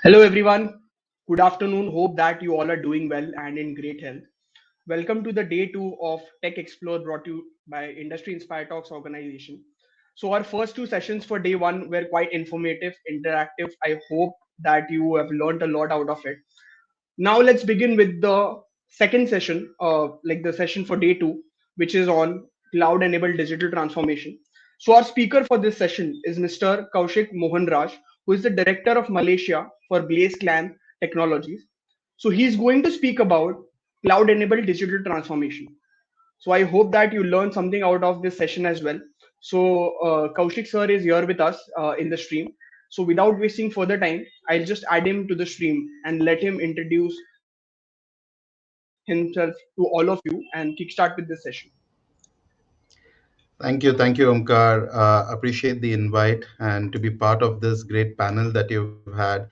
Hello everyone. Good afternoon. Hope that you all are doing well and in great health. Welcome to the day 2 of Tech Xplore brought to you by Industry Inspire Talks organization. So our first two sessions for day 1 were quite informative, interactive. I hope that you have learned a lot out of it. Now let's begin with the second session, like the session for day 2, which is on cloud enabled digital transformation. So our speaker for this session is Mr. Kaushik Mohanraj, who is the director of Malaysia for Blazeclan Technologies. So he's going to speak about cloud enabled digital transformation. So I hope that you learned something out of this session as well. So Kaushik sir is here with us in the stream. So without wasting further time, I'll just add him to the stream and let him introduce himself to all of you and kickstart with this session. Thank you, Omkar. Appreciate the invite and to be part of this great panel that you've had.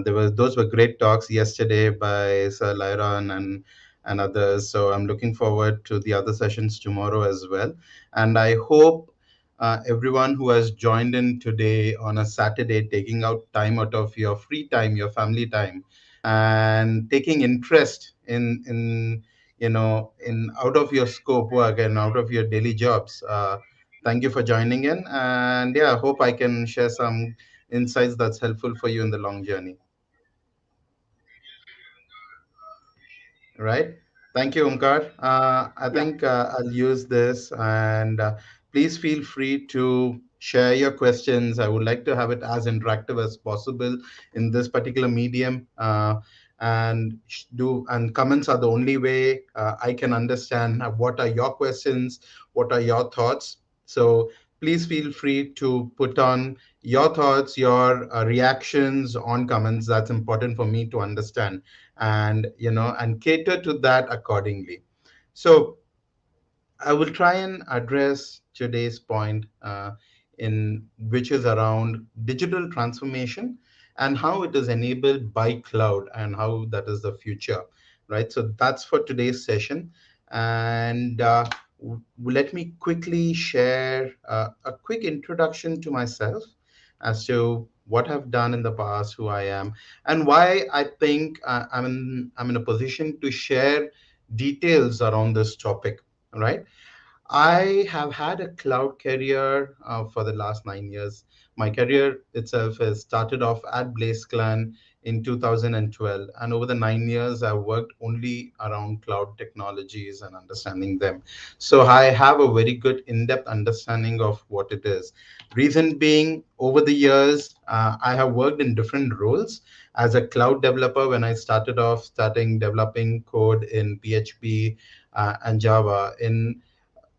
Those were great talks yesterday by Sir Lyron and others. So I'm looking forward to the other sessions tomorrow as well. And I hope everyone who has joined in today on a Saturday, taking out time out of your free time, your family time, and taking interest in out of your scope work and out of your daily jobs. Thank you for joining in, and yeah, I hope I can share some insights that's helpful for you in the long journey. Right. Thank you, Omkar. I Yeah. think I'll use this, and please feel free to share your questions. I would like to have it as interactive as possible in this particular medium. And comments are the only way I can understand what are your questions, what are your thoughts. So please feel free to put on your thoughts, your reactions on comments. That's important for me to understand and cater to that accordingly. So I will try and address today's point in which is around digital transformation and how it is enabled by cloud and how that is the future, right? So that's for today's session. And let me quickly share a quick introduction to myself as to what I've done in the past, who I am, and why I think I'm in a position to share details around this topic, right? I have had a cloud career for the last 9 years. My career itself has started off at BlazeClan in 2012, and over the 9 years, I've worked only around cloud technologies and understanding them. So I have a very good in-depth understanding of what it is. Reason being, over the years, I have worked in different roles as a cloud developer. When I started off, starting developing code in PHP and Java in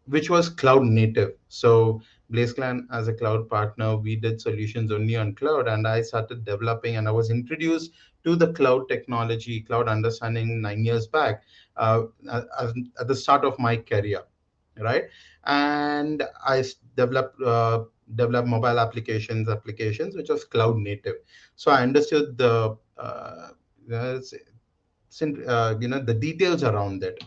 which was cloud native. So BlazeClan as a cloud partner, we did solutions only on cloud, and I started developing, and I was introduced to the cloud technology, cloud understanding 9 years back, at, at the start of my career, right? And developed mobile applications which was cloud native. So I understood uh, the details around it.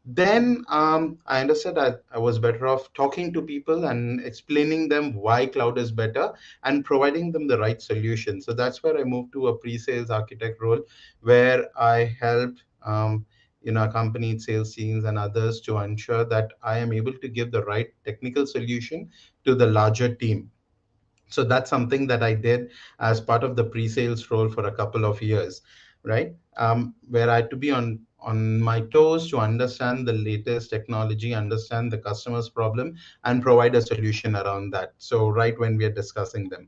Then I understood I was better off talking to people and explaining them why cloud is better and providing them the right solution. So that's where I moved to a pre-sales architect role, where I helped accompanied sales teams and others to ensure that I am able to give the right technical solution to the larger team. So that's something that I did as part of the pre-sales role for a couple of years, right? Where I had to be on my toes to understand the latest technology, understand the customer's problem, and provide a solution around that. So right when we are discussing them.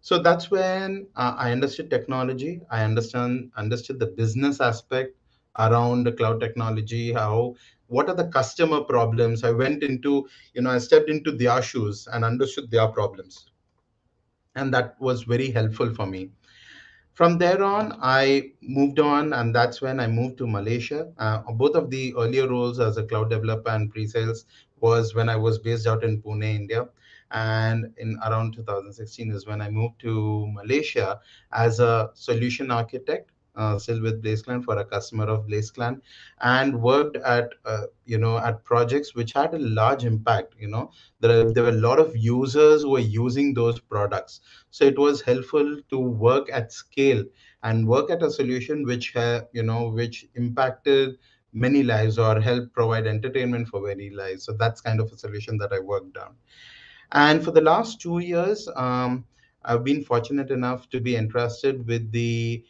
So that's when I understood technology. I understood the business aspect around the cloud technology. How what are the customer problems? I stepped into their shoes and understood their problems, and that was very helpful for me. From there on, I moved on, and that's when I moved to Malaysia. Both of the earlier roles as a cloud developer and pre-sales was when I was based out in Pune, India. And in around 2016 is when I moved to Malaysia as a solution architect still with Blazeclan, for a customer of Blazeclan, and worked at at projects which had a large impact. There were a lot of users who were using those products, so it was helpful to work at scale and work at a solution which impacted many lives or helped provide entertainment for many lives. So that's kind of a solution that I worked on. And for the last 2 years, I've been fortunate enough to be entrusted with the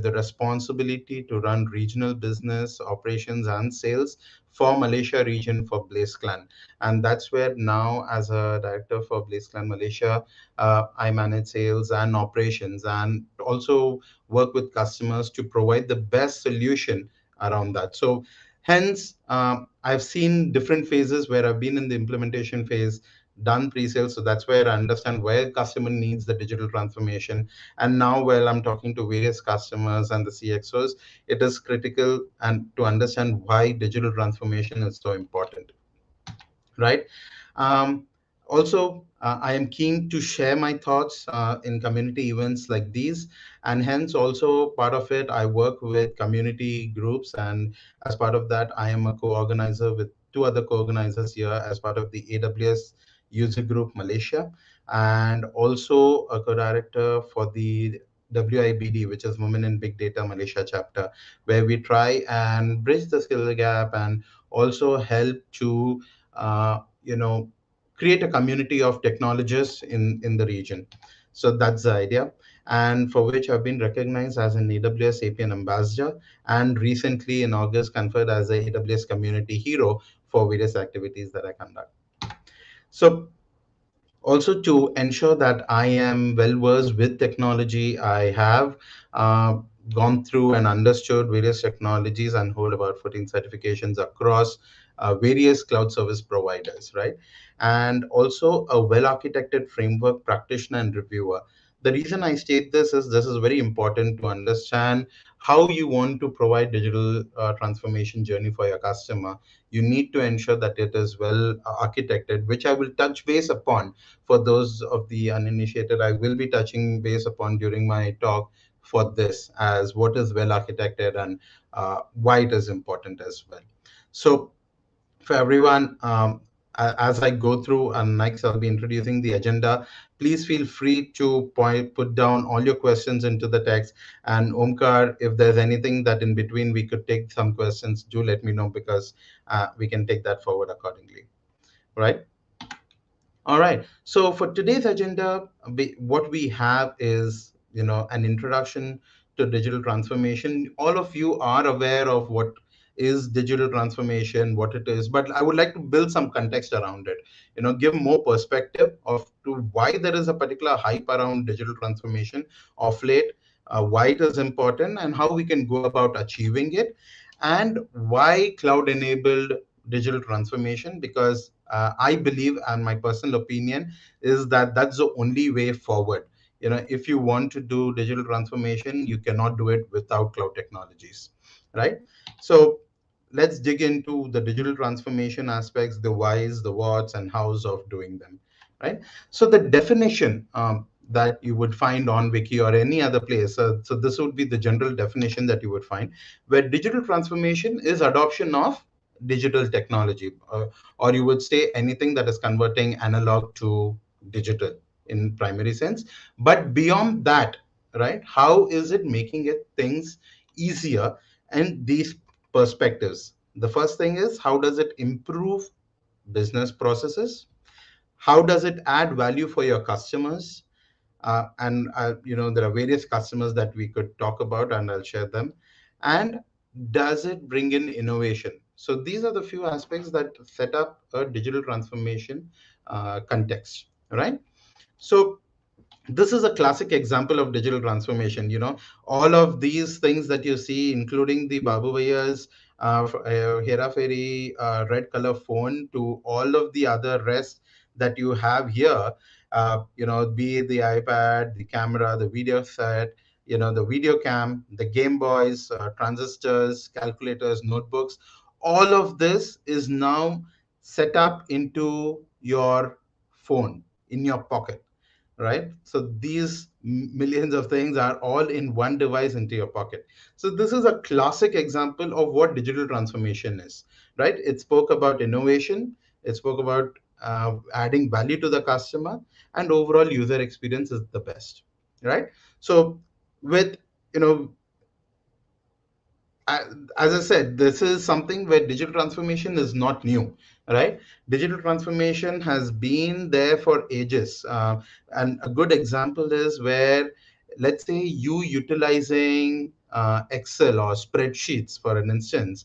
responsibility to run regional business operations and sales for Malaysia region for BlazeClan. And that's where now, as a director for BlazeClan Malaysia, I manage sales and operations, and also work with customers to provide the best solution around that. So hence, I've seen different phases where I've been in the implementation phase, done pre-sales. So that's where I understand where customer needs the digital transformation. And now, while I'm talking to various customers and the CXOs, it is critical and to understand why digital transformation is so important, right? Um, Also, I am keen to share my thoughts in community events like these, and hence also part of it, I work with community groups, and as part of that, I am a co-organizer with two other co-organizers here as part of the AWS User Group Malaysia, and also a co-director for the WIBD, which is Women in Big Data Malaysia chapter, where we try and bridge the skill gap and also help to uh, you know create a community of technologists in the region. So that's the idea, and for which I've been recognized as an AWS APN ambassador, and recently in August conferred as a AWS community hero for various activities that I conduct. So also, to ensure that I am well versed with technology, I have uh, gone through and understood various technologies and hold about 14 certifications across various cloud service providers, right? And also a well architected framework practitioner and reviewer. The reason I state this is very important to understand how you want to provide digital transformation journey for your customer. You need to ensure that it is well architected, which I will touch base upon. For those of the uninitiated, I will be touching base upon during my talk for this, as what is well architected and why it is important as well. So for everyone, as I go through and next I'll be introducing the agenda, please feel free to put down all your questions into the text. And Omkar, if there's anything that in between we could take some questions, do let me know, because we can take that forward accordingly. Right? All right. So for today's agenda, what we have is, an introduction to digital transformation. All of you are aware of what is digital transformation, what it is, but I would like to build some context around it. Give more perspective of to why there is a particular hype around digital transformation of late, why it is important, and how we can go about achieving it, and why cloud-enabled digital transformation, because I believe, and my personal opinion is that that's the only way forward. If you want to do digital transformation, you cannot do it without cloud technologies, right? So let's dig into the digital transformation aspects, the whys, the whats, and hows of doing them, right? So the definition that you would find on Wiki or any other place, so this would be the general definition that you would find, where digital transformation is adoption of digital technology, or you would say anything that is converting analog to digital in primary sense. But beyond that, right, how is it making it things easier? And these perspectives, the first thing is, how does it improve business processes? How does it add value for your customers? And there are various customers that we could talk about, and I'll share them. And does it bring in innovation? So these are the few aspects that set up a digital transformation context, right? So this is a classic example of digital transformation. All of these things that you see, including the Babu Bhaiya's Hera Fairy red color phone, to all of the other rest that you have here, be it the iPad, the camera, the video set, the video cam, the Game Boys, transistors, calculators, notebooks, all of this is now set up into your phone in your pocket. right? So these millions of things are all in one device into your pocket. So this is a classic example of what digital transformation is, right? It spoke about innovation, it spoke about adding value to the customer, and overall user experience is the best, right? So with, you know, I- as I said, this is something where digital transformation is not new, right? Digital transformation has been there for ages. And a good example is where, let's say, you utilizing Excel or spreadsheets, for an instance,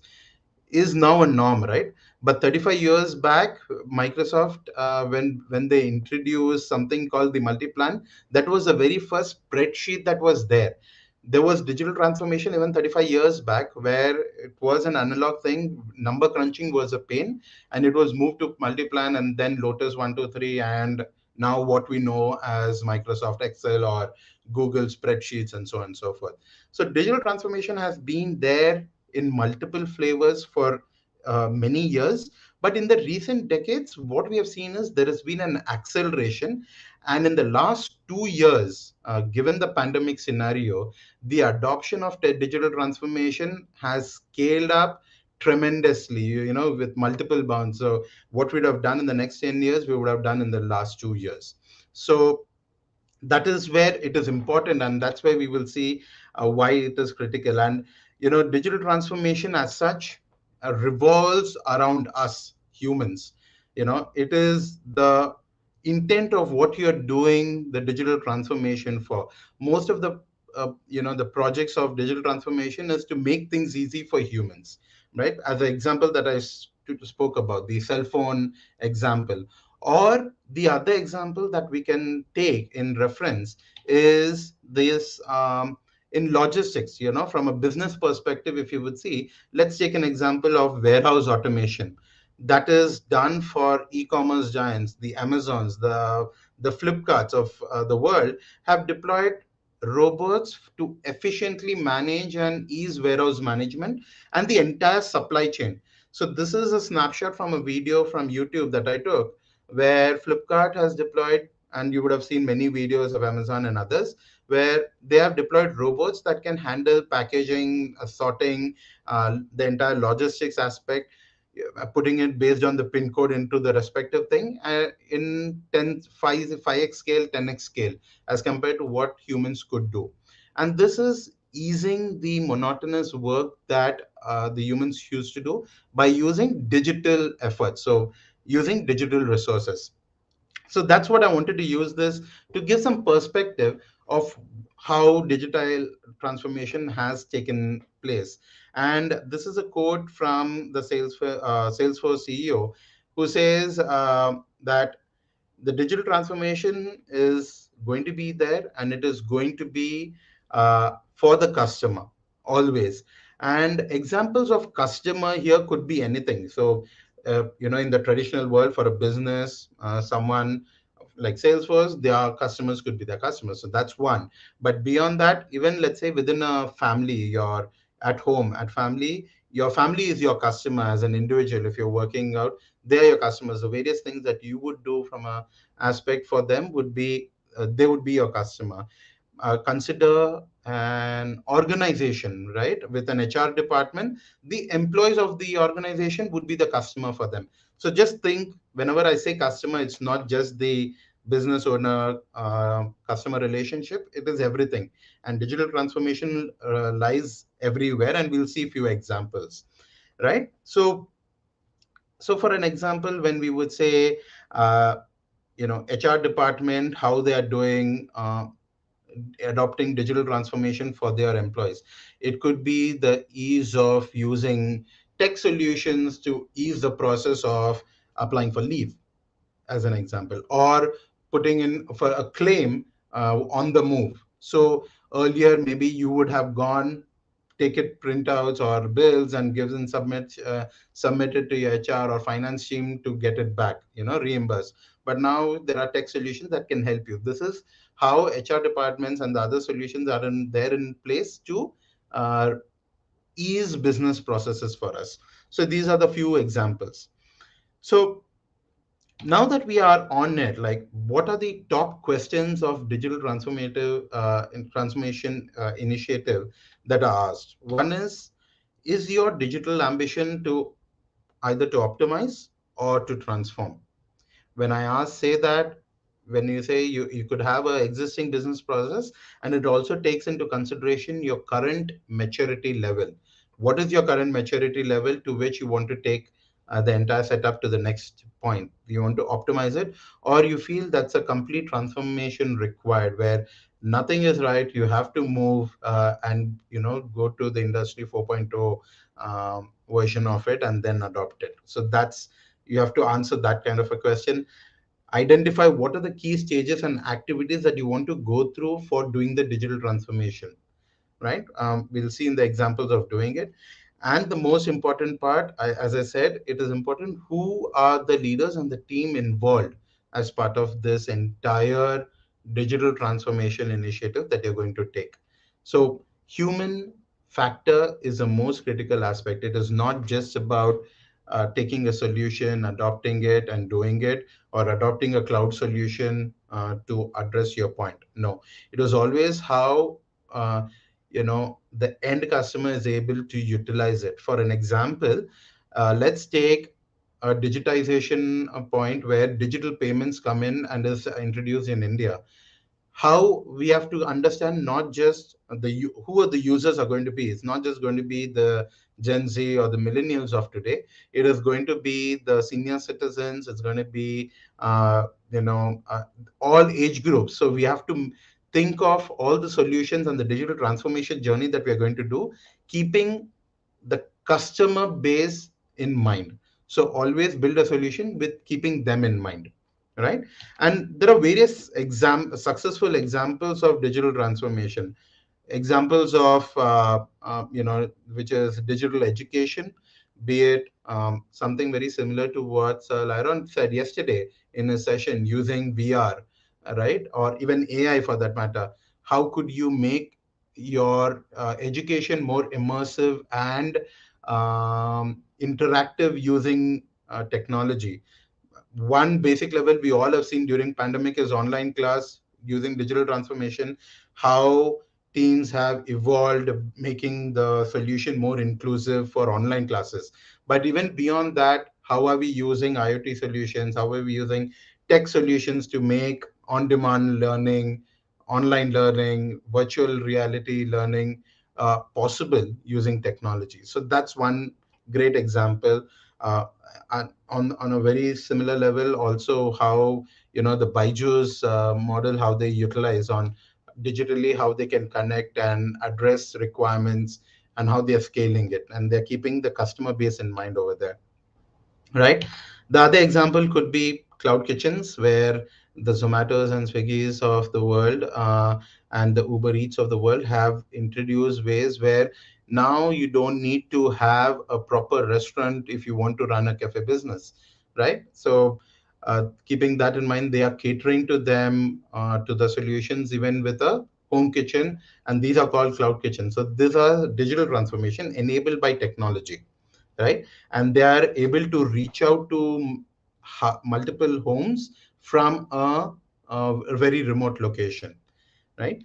is now a norm, right? But 35 years back, Microsoft, when they introduced something called the multi-plan, that was the very first spreadsheet that was there. There was digital transformation even 35 years back, where it was an analog thing. Number crunching was a pain, and it was moved to multi-plan, and then Lotus 123, and now what we know as Microsoft Excel or Google spreadsheets, and so on and so forth. So digital transformation has been there in multiple flavors for many years. But in the recent decades, what we have seen is there has been an acceleration. And in the last 2 years, given the pandemic scenario, the adoption of digital transformation has scaled up tremendously, with multiple bounds. So what we'd have done in the next 10 years, we would have done in the last 2 years. So that is where it is important, and that's where we will see why it is critical. And digital transformation as such revolves around us humans. It is the intent of what you're doing the digital transformation for. Most of the projects of digital transformation is to make things easy for humans, right? As an example that spoke about, the cell phone example, or the other example that we can take in reference is this, in logistics, from a business perspective. If you would see, let's take an example of warehouse automation that is done for e-commerce giants. The Amazons, the Flipkarts of the world have deployed robots to efficiently manage and ease warehouse management and the entire supply chain. So this is a snapshot from a video from YouTube that I took, where Flipkart has deployed, and you would have seen many videos of Amazon and others, where they have deployed robots that can handle packaging, sorting, the entire logistics aspect, putting it based on the pin code into the respective thing, in 5x scale, 10x scale, as compared to what humans could do. And this is easing the monotonous work that the humans used to do by using digital efforts. So using digital resources. So that's what I wanted to use this to give some perspective of how digital transformation has taken place. And this is a quote from the Salesforce CEO, who says that the digital transformation is going to be there, and it is going to be for the customer always. And examples of customer here could be anything. So in the traditional world, for a business, someone like Salesforce, their customers could be their customers. So that's one. But beyond that, even let's say within a family, you're at home, at family, your family is your customer as an individual. If you're working out, they're your customers. The various things that you would do from a aspect for them would be, they would be your customer. Consider an organization, right? With an HR department, the employees of the organization would be the customer for them. So just think, whenever I say customer, it's not just the business owner customer relationship, it is everything. And digital transformation lies everywhere, and we'll see a few examples, right? So for an example, when we would say, HR department, how they are doing, adopting digital transformation for their employees. It could be the ease of using tech solutions to ease the process of applying for leave, as an example, or putting in for a claim on the move. So earlier, maybe you would have gone, take it printouts or bills and give and submit it to your HR or finance team to get it back, reimbursed. But now there are tech solutions that can help you. This is how HR departments and the other solutions are there in place to uh, ease business processes for us. So these are the few examples. So Now that we are on it, like what are the top questions of digital transformative transformation initiative that are asked? One is your digital ambition to either to optimize or to transform? When I ask, say that when you say you could have an existing business process, and it also takes into consideration your current maturity level. What is your current maturity level to which you want to take the entire setup to the next point? Do you want to optimize it, or you feel that's a complete transformation required where nothing is right, you have to move and go to the industry 4.0 version of it and then adopt it? So that's, you have to answer that kind of a question. Identify what are the key stages and activities that you want to go through for doing the digital transformation, right? We'll see in the examples of doing it. And the most important part, as I said, it is important who are the leaders and the team involved as part of this entire digital transformation initiative that you're going to take. So, human factor is the most critical aspect. It is not just about taking a solution, adopting it, and doing it, or adopting a cloud solution to address your point. No, it was always how the end customer is able to utilize it. For an example, let's take a digitization point where digital payments come in and is introduced in India. How we have to understand not just who are the users are going to be. It's not just going to be the Gen Z or the millennials of today. It is going to be the senior citizens. It's going to be all age groups. So we have to think of all the solutions and the digital transformation journey that we are going to do, keeping the customer base in mind. So always build a solution with keeping them in mind, right? And there are various successful examples of digital transformation. Examples of which is digital education, be it something very similar to what Sir Lyron said yesterday in a session, using VR, right? Or even AI for that matter. How could you make your education more immersive and interactive using technology? One basic level we all have seen during pandemic is online class using digital transformation, how teams have evolved, making the solution more inclusive for online classes. But even beyond that, how are we using IoT solutions, how are we using tech solutions to make on demand learning, online learning, virtual reality learning possible using technology? So that's one great example. And on a very similar level, also how the Byju's model, how they utilize on digitally, how they can connect and address requirements, and how they are scaling it, and they're keeping the customer base in mind over there, right? The other example could be cloud kitchens, where the Zomatos and Swiggies of the world and the Uber Eats of the world have introduced ways where now you don't need to have a proper restaurant if you want to run a cafe business, right? So keeping that in mind, they are catering to them, to the solutions, even with a home kitchen, and these are called cloud kitchens. So these are digital transformation enabled by technology, right? And they are able to reach out to multiple homes from a very remote location, right?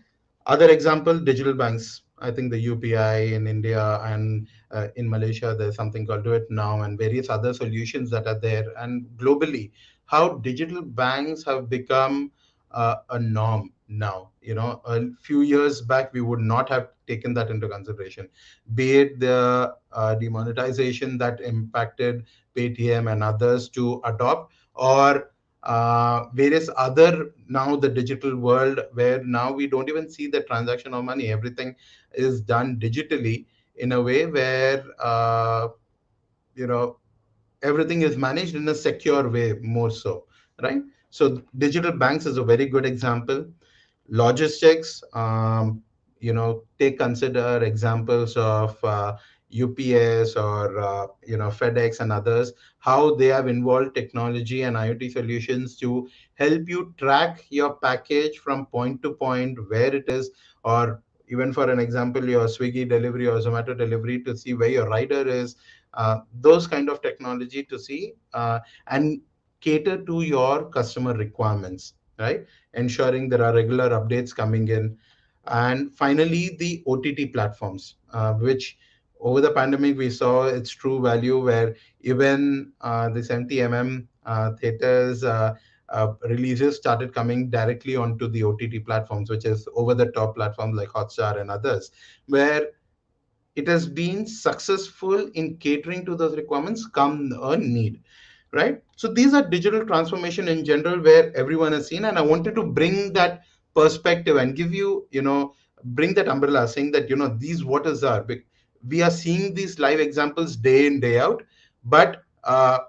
Other example, digital banks. I think the UPI in India and in Malaysia, there's something called Do It Now, and various other solutions that are there. And globally, how digital banks have become a norm now. A few years back, we would not have taken that into consideration. Be it the demonetization that impacted Paytm and others to adopt, or various other, now the digital world where now we don't even see the transaction of money. Everything is done digitally in a way where you know everything is managed in a secure way more so, right? So digital banks is a very good example. Logistics, take consider examples of UPS or FedEx and others, how they have involved technology and IoT solutions to help you track your package from point to point where it is, or even for an example, your Swiggy delivery or Zomato delivery, to see where your rider is. Those kind of technology to see, and cater to your customer requirements, right? Ensuring there are regular updates coming in. And finally, the OTT platforms, which over the pandemic we saw its true value, where even the 70 theaters releases started coming directly onto the OTT platforms, which is over the top platforms like Hotstar and others, where it has been successful in catering to those requirements come a need, right? So these are digital transformation in general where everyone has seen, and I wanted to bring that perspective and give you, bring that umbrella, saying that, these what is are we are seeing these live examples day in day out, but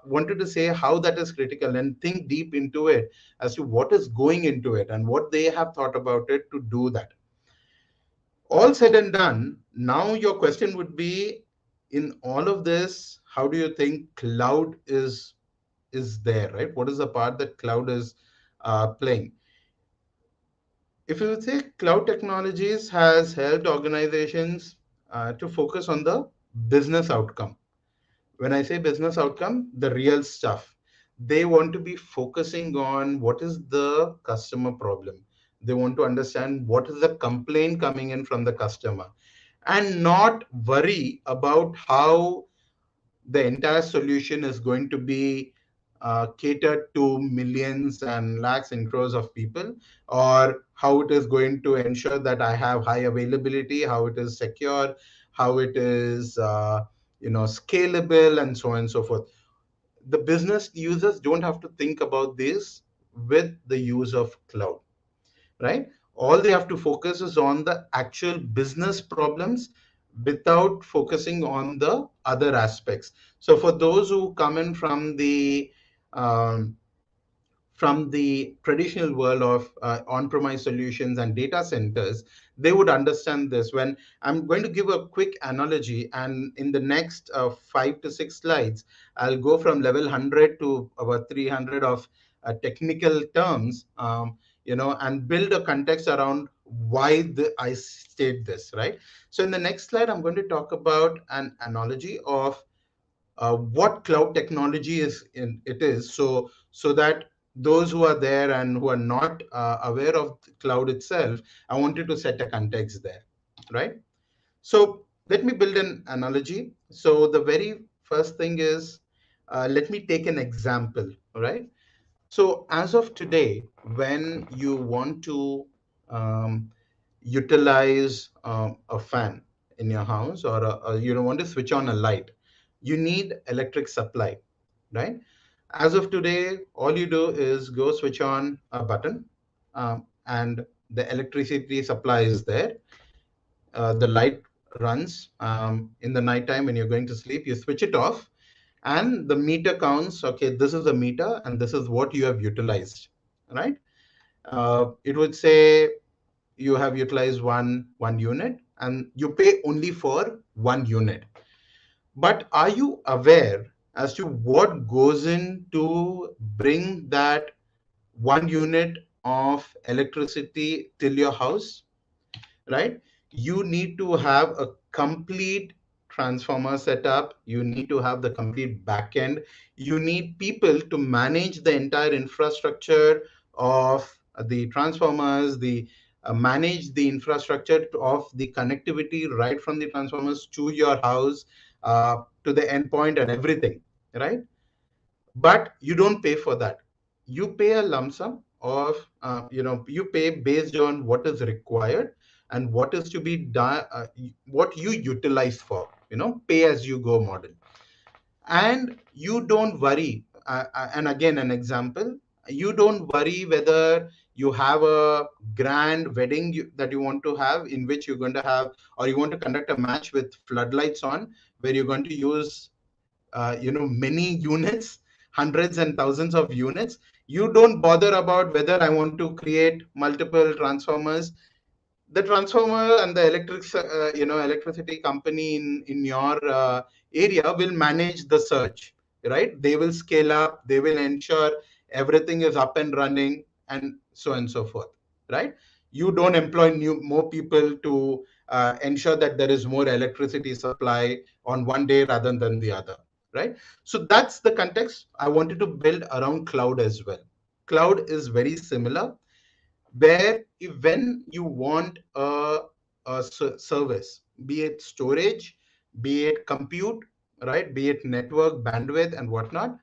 wanted to say how that is critical and think deep into it as to what is going into it and what they have thought about it to do that. All said and done, now your question would be, in all of this, how do you think cloud is there, right? What is the part that cloud is playing? If you would say, cloud technologies has helped organizations to focus on the business outcome. When I say business outcome, the real stuff. They want to be focusing on what is the customer problem. They want to understand what is the complaint coming in from the customer, and not worry about how the entire solution is going to be catered to millions and lakhs and crores of people, or how it is going to ensure that I have high availability, how it is secure, how it is scalable, and so on and so forth. The business users don't have to think about this with the use of cloud, right? All they have to focus is on the actual business problems without focusing on the other aspects. So for those who come in um, from the traditional world of on-premise solutions and data centers, they would understand this. When I'm going to give a quick analogy, and in the next 5 to 6 slides, I'll go from level 100 to about 300 of technical terms, and build a context around why I state this, right? So in the next slide, I'm going to talk about an analogy of what cloud technology it is, so that those who are there and who are not aware of the cloud itself, I wanted to set a context there, right? So let me build an analogy. So the very first thing is, let me take an example, all right? So as of today, when you want to um, utilize a fan in your house, or you don't want to switch on a light, you need electric supply, right? As of today, all you do is go switch on a button, and the electricity supply is there. The light runs in the nighttime when you're going to sleep. You switch it off, and the meter counts. Okay, this is the meter, and this is what you have utilized, right? It would say you have utilized one unit, and you pay only for 1 unit. But are you aware as to what goes in to bring that 1 unit of electricity till your house, right? You need to have a complete transformer setup. You need to have the complete backend. You need people to manage the entire infrastructure of the transformers, the manage the infrastructure of the connectivity right from the transformers to your house, to the endpoint and everything, right? But you don't pay for that. You pay a lump sum of, you pay based on what is required and what is to be done, what you utilize for, pay as you go model. And you don't worry, and again an example, you don't worry whether you have a grand wedding that you want to have, in which you're going to have, or you want to conduct a match with floodlights on, where you're going to use many units, hundreds and thousands of units. You don't bother about whether I want to create multiple transformers. The transformer and the electricity company in your area will manage the surge, right? They will scale up, they will ensure everything is up and running, and so on and so forth, right? You don't employ more people to ensure that there is more electricity supply on one day rather than the other. right? So that's the context I wanted to build around cloud as well. Cloud is very similar, where when you want a service, be it storage, be it compute, right, be it network bandwidth and whatnot,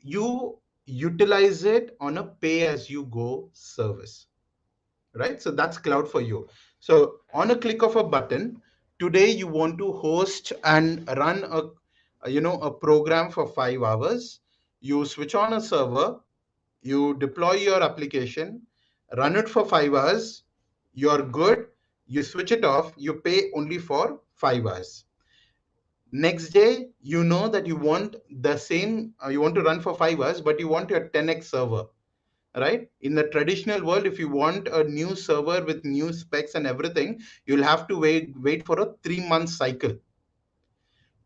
you utilize it on a pay as you go service, right? So that's cloud for you. So on a click of a button, today you want to host and run a program for 5 hours. You switch on a server, you deploy your application, run it for 5 hours, you're good, you switch it off, you pay only for 5 hours. Next day, you know that you want the same, you want to run for 5 hours, but you want your 10x server, right? In the traditional world, if you want a new server with new specs and everything, you'll have to wait for a 3-month cycle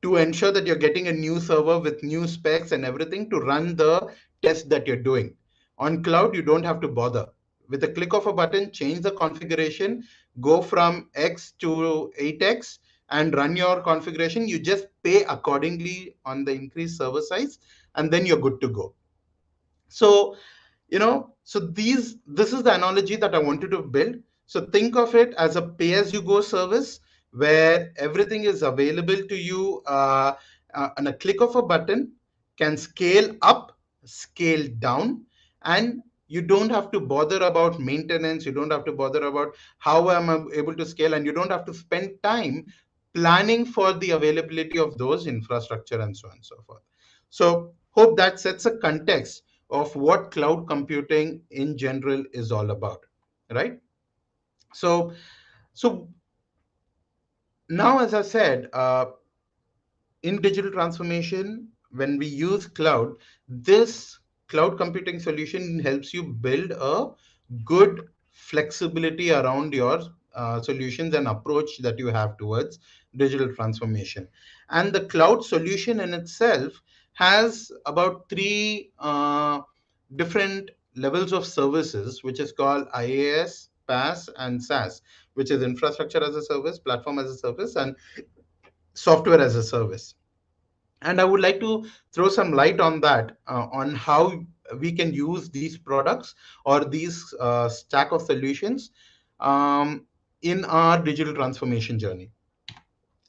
to ensure that you're getting a new server with new specs and everything to run the test that you're doing. On cloud, you don't have to bother. With a click of a button, change the configuration, go from X to 8X and run your configuration. You just pay accordingly on the increased server size, and then you're good to go. So this is the analogy that I wanted to build. So think of it as a pay as you go service, where everything is available to you on a click of a button, can scale up, scale down, and you don't have to bother about maintenance, you don't have to bother about how am I able to scale, and you don't have to spend time planning for the availability of those infrastructure and so on and so forth. So hope that sets a context of what cloud computing in general is all about, right? So so now, as I said, in digital transformation, when we use cloud, this cloud computing solution helps you build a good flexibility around your solutions and approach that you have towards digital transformation. And the cloud solution in itself has about three different levels of services, which is called IaaS, PaaS, and SaaS, which is infrastructure as a service, platform as a service, and software as a service. And I would like to throw some light on that, on how we can use these products or these stack of solutions um, in our digital transformation journey.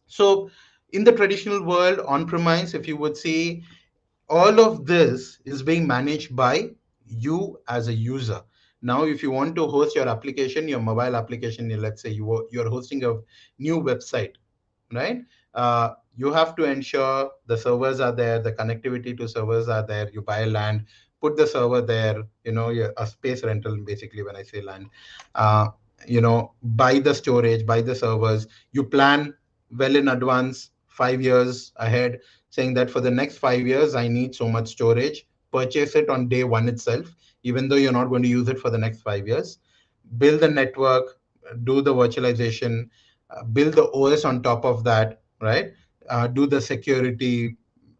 So in the traditional world, on premise, if you would see, all of this is being managed by you as a user. Now if you want to host your application, your mobile application, let's say you're hosting a new website, right? You have to ensure the servers are there, the connectivity to servers are there. You buy land, put the server there, a space rental, basically, when I say land. Uh, buy the storage, buy the servers. You plan well in advance, 5 years ahead, saying that for the next 5 years, I need so much storage. Purchase it on day one itself, even though you're not going to use it for the next 5 years. Build the network, do the virtualization, build the OS on top of that, right? Do the security.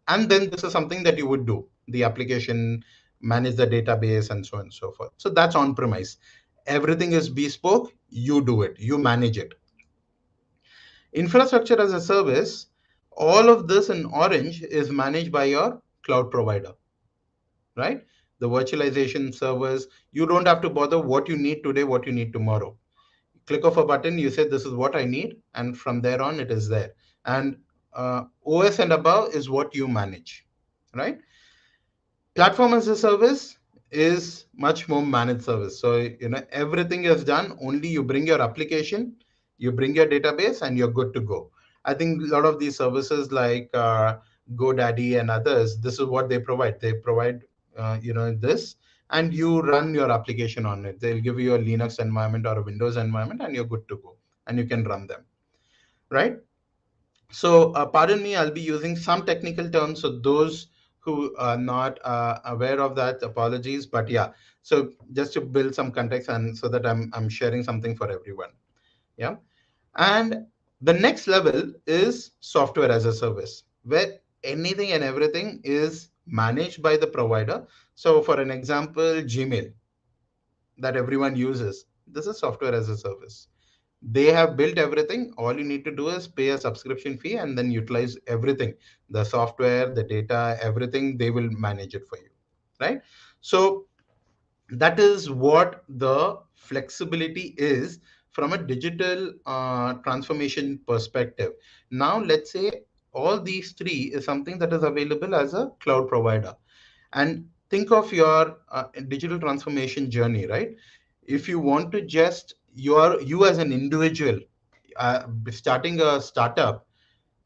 And then this is something that you would do. The application, manage the database, and so on and so forth. So that's on premise. Everything is bespoke. You do it, you manage it. Infrastructure as a service, all of this in orange is managed by your cloud provider, right? The virtualization servers, you don't have to bother what you need today, what you need tomorrow. Click of a button, you say this is what I need, and from there on it is there. And OS and above is what you manage, right? Platform as a service is much more managed service. So everything is done. Only you bring your application, you bring your database, and you're good to go. I think a lot of these services like GoDaddy and others, this is what they provide. They provide this, and you run your application on it. They'll give you a Linux environment or a Windows environment, and you're good to go, and you can run them, right? So, pardon me, I'll be using some technical terms. So, those who are not aware of that, apologies. But yeah, so just to build some context, and so that I'm sharing something for everyone. Yeah, and the next level is software as a service, where anything and everything is managed by the provider. So, for an example, Gmail that everyone uses. This is software as a service. They have built everything. All you need to do is pay a subscription fee and then utilize everything, the software, the data, everything. They will manage it for you, right? So that is what the flexibility is from a digital transformation perspective. Now let's say all these three is something that is available as a cloud provider. And think of your digital transformation journey, right? If you want to just you as an individual starting a startup,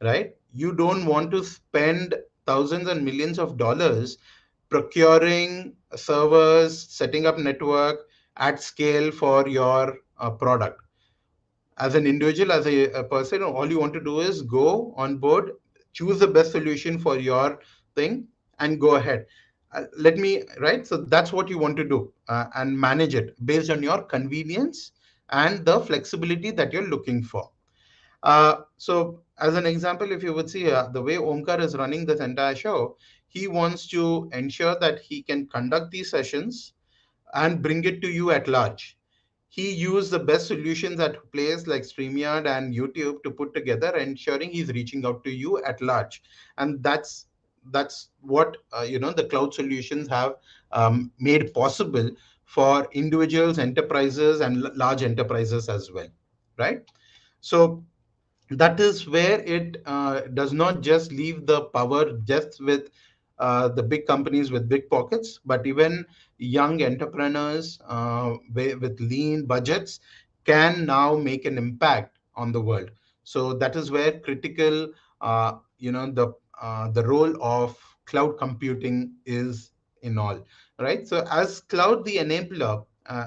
right? You don't want to spend thousands and millions of dollars procuring servers, setting up network at scale for your product. As an individual, as a person, all you want to do is go on board, choose the best solution for your thing, and go ahead. Let me, right? So that's what you want to do, and manage it based on your convenience and the flexibility that you're looking for. So, as an example, if you would see the way Omkar is running this entire show, he wants to ensure that he can conduct these sessions and bring it to you at large. He used the best solutions at place like StreamYard and YouTube to put together, ensuring he's reaching out to you at large. And that's what the cloud solutions have made possible for individuals, enterprises, and large enterprises as well, right? So that is where it does not just leave the power just with the big companies with big pockets, but even young entrepreneurs with lean budgets can now make an impact on the world. So that is where critical, the role of cloud computing is in all, right? So as cloud the enabler,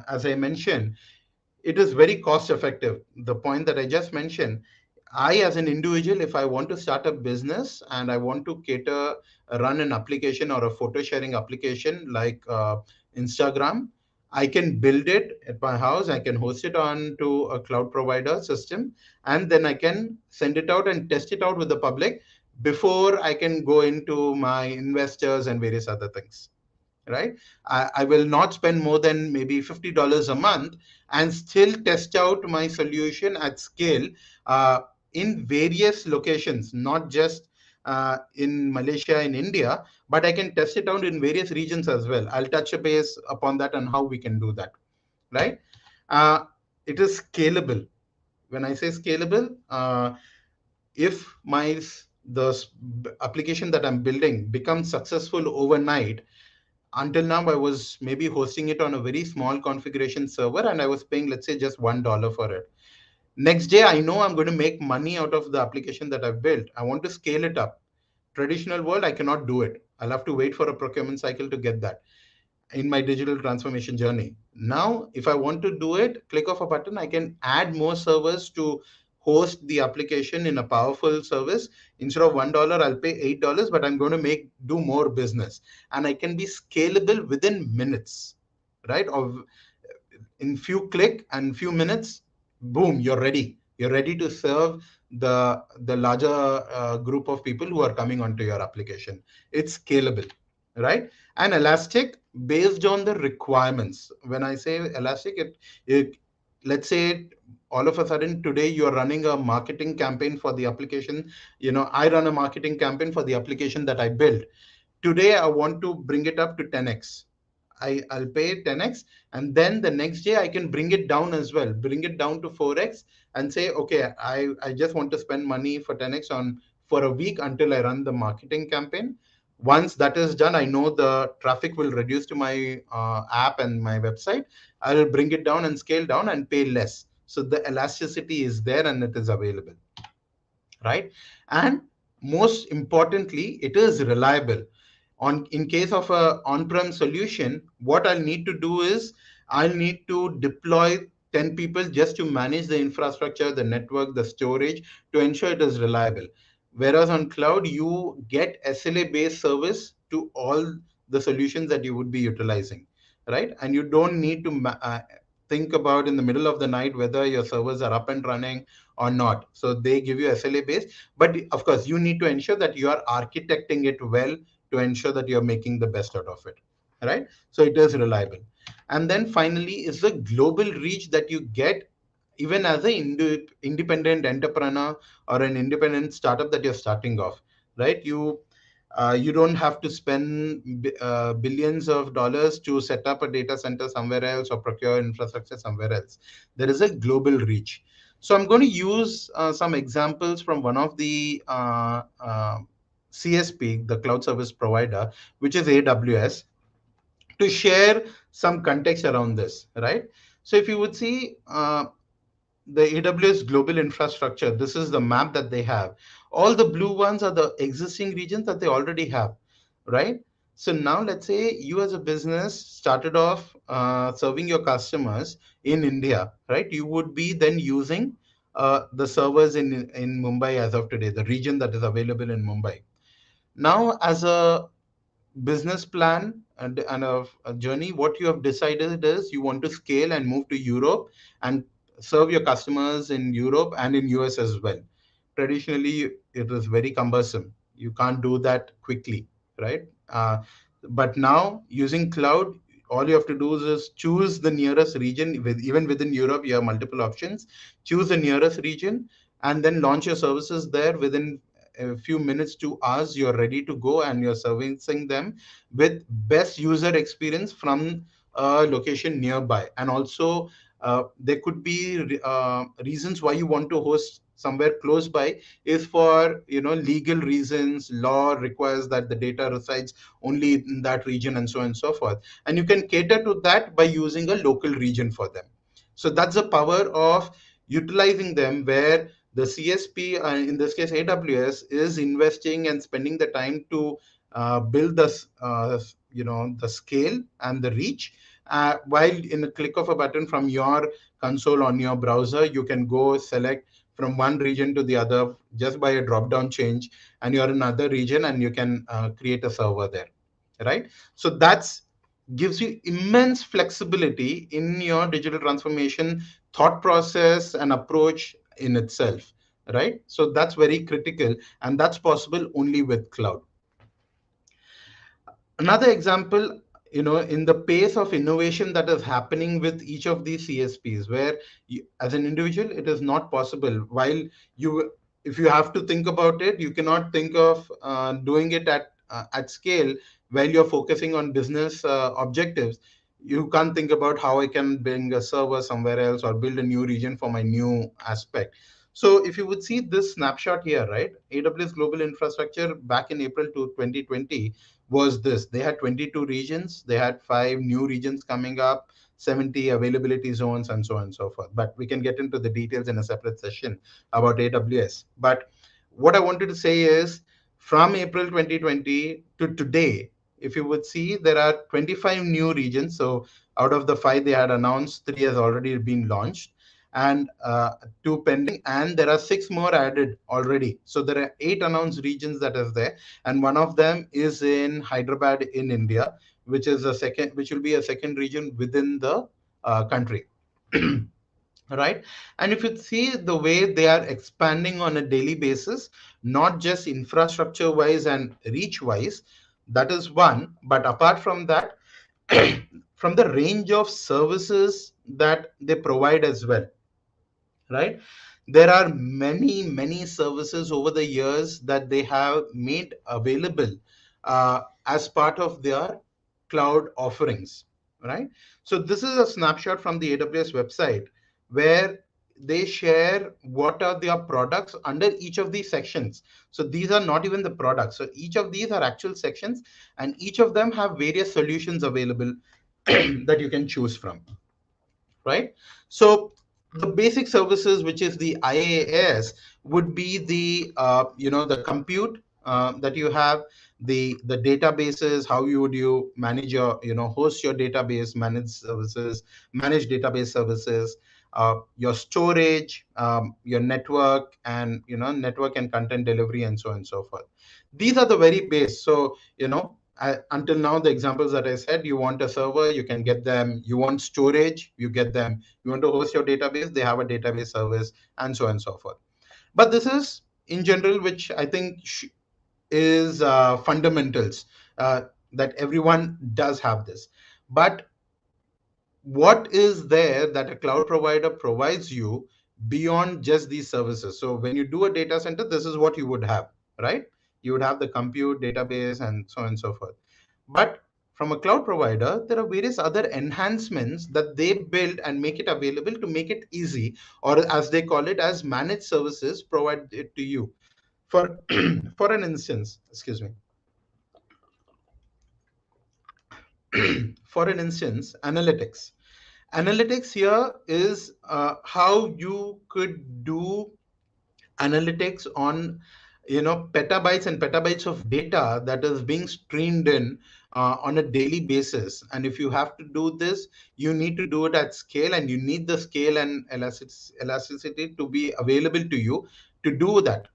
as I mentioned, it is very cost effective. The point that I just mentioned, I as an individual, if I want to start a business and I want to run an application or a photo sharing application like Instagram, I can build it at my house. I can host it on to a cloud provider system, and then I can send it out and test it out with the public before I can go into my investors and various other things, right? I will not spend more than maybe $50 a month and still test out my solution at scale in various locations, not just in Malaysia, in India, but I can test it out in various regions as well. I'll touch a base upon that and how we can do that, right? Uh, it is scalable. When I say scalable, if application that I'm building becomes successful overnight. Until now, I was maybe hosting it on a very small configuration server and I was paying, let's say, just $1 for it. Next day, I know I'm going to make money out of the application that I've built. I want to scale it up. Traditional world, I cannot do it. I'll have to wait for a procurement cycle to get that in my digital transformation journey. Now, if I want to do it, click of a button, I can add more servers to host the application in a powerful service. Instead of $1, I'll pay $8, but I'm going to do more business. And I can be scalable within minutes, right? Of in few click and few minutes, boom, you're ready to serve the larger group of people who are coming onto your application. It's scalable, right? And elastic based on the requirements. When I say elastic, it let's say all of a sudden today you're running a marketing campaign for the application. I run a marketing campaign for the application that I built. Today I want to bring it up to 10x. I'll pay 10x, and then the next day I can bring it down as well, bring it down to 4x, and say, okay, I just want to spend money for 10x on for a week until I run the marketing campaign. Once that is done, I know the traffic will reduce to my app and my website. I'll bring it down and scale down and pay less. So the elasticity is there and it is available, right? And most importantly, it is reliable. In case of a on-prem solution, what I'll need to do is I'll need to deploy 10 people just to manage the infrastructure, the network, the storage, to ensure it is reliable. Whereas on cloud, you get SLA based service to all the solutions that you would be utilizing, right? And you don't need to think about in the middle of the night whether your servers are up and running or not. So they give you SLA based, but of course you need to ensure that you are architecting it well to ensure that you're making the best out of it, right? So it is reliable. And then finally is the global reach that you get even as an independent entrepreneur or an independent startup that you're starting off, right? You don't have to spend billions of dollars to set up a data center somewhere else or procure infrastructure somewhere else. There is a global reach. So I'm going to use some examples from one of the CSP, the cloud service provider, which is AWS, to share some context around this, right? So if you would see the AWS global infrastructure, this is the map that they have. All the blue ones are the existing regions that they already have, right? So now let's say you as a business started off serving your customers in India, right? You would be then using the servers in Mumbai as of today, the region that is available in Mumbai. Now, as a business plan and a journey, what you have decided is you want to scale and move to Europe and serve your customers in Europe and in US as well. Traditionally, it was very cumbersome. You can't do that quickly, right? But now using cloud, all you have to do is choose the nearest region. Even within Europe, you have multiple options. Choose the nearest region and then launch your services there. Within a few minutes to hours, you're ready to go and you're servicing them with best user experience from a location nearby. And also there could be reasons why you want to host somewhere close by, is for legal reasons. Law requires that the data resides only in that region and so on and so forth, and you can cater to that by using a local region for them. So that's the power of utilizing them, where the CSP, in this case AWS, is investing and spending the time to build the scale and the reach. While in a click of a button from your console on your browser, you can go select from one region to the other just by a drop down change, and you're in another region and you can create a server there, right? So that's gives you immense flexibility in your digital transformation thought process and approach in itself, right? So that's very critical, and that's possible only with cloud. Another example, in the pace of innovation that is happening with each of these CSPs, where as an individual it is not possible. While you if you have to think about it, you cannot think of doing it at scale while you're focusing on business objectives. You can't think about how I can bring a server somewhere else or build a new region for my new aspect. So if you would see this snapshot here, right? AWS global infrastructure back in April to 2020 was this. They had 22 regions, they had 5 new regions coming up, 70 availability zones, and so on and so forth. But we can get into the details in a separate session about AWS. But what I wanted to say is, from April 2020 to today, if you would see, there are 25 new regions. So out of the 5 they had announced, 3 has already been launched, and 2 pending, and there are 6 more added already. So there are 8 announced regions that is there, and one of them is in Hyderabad in India, which will be a second region within the country. Right? And if you see the way they are expanding on a daily basis, not just infrastructure wise and reach wise, that is one. But apart from that, from the range of services that they provide as well, right? There are many services over the years that they have made available as part of their cloud offerings, right? So this is a snapshot from the AWS website, where they share what are their products under each of these sections. So these are not even the products, so each of these are actual sections, and each of them have various solutions available that you can choose from, right? So the basic services, which is the IaaS, would be the compute that you have, the databases. How would you manage your host your database, manage database services, your storage, your network, and network and content delivery, and so on and so forth. These are the very base. So until now, the examples that I said, you want a server, you can get them. You want storage, you get them. You want to host your database, they have a database service, and so on and so forth. But this is in general, which I think is fundamentals, that everyone does have this. But what is there that a cloud provider provides you beyond just these services. So when you do a data center, this is what you would have, right? You would have the compute database and so on and so forth. But from a cloud provider, there are various other enhancements that they build and make it available to make it easy, or as they call it, as managed services provided to you. For for an instance, excuse me, for an instance, analytics. Analytics here is how you could do analytics on, petabytes and petabytes of data that is being streamed in on a daily basis. And if you have to do this, you need to do it at scale, and you need the scale and elasticity to be available to you to do that.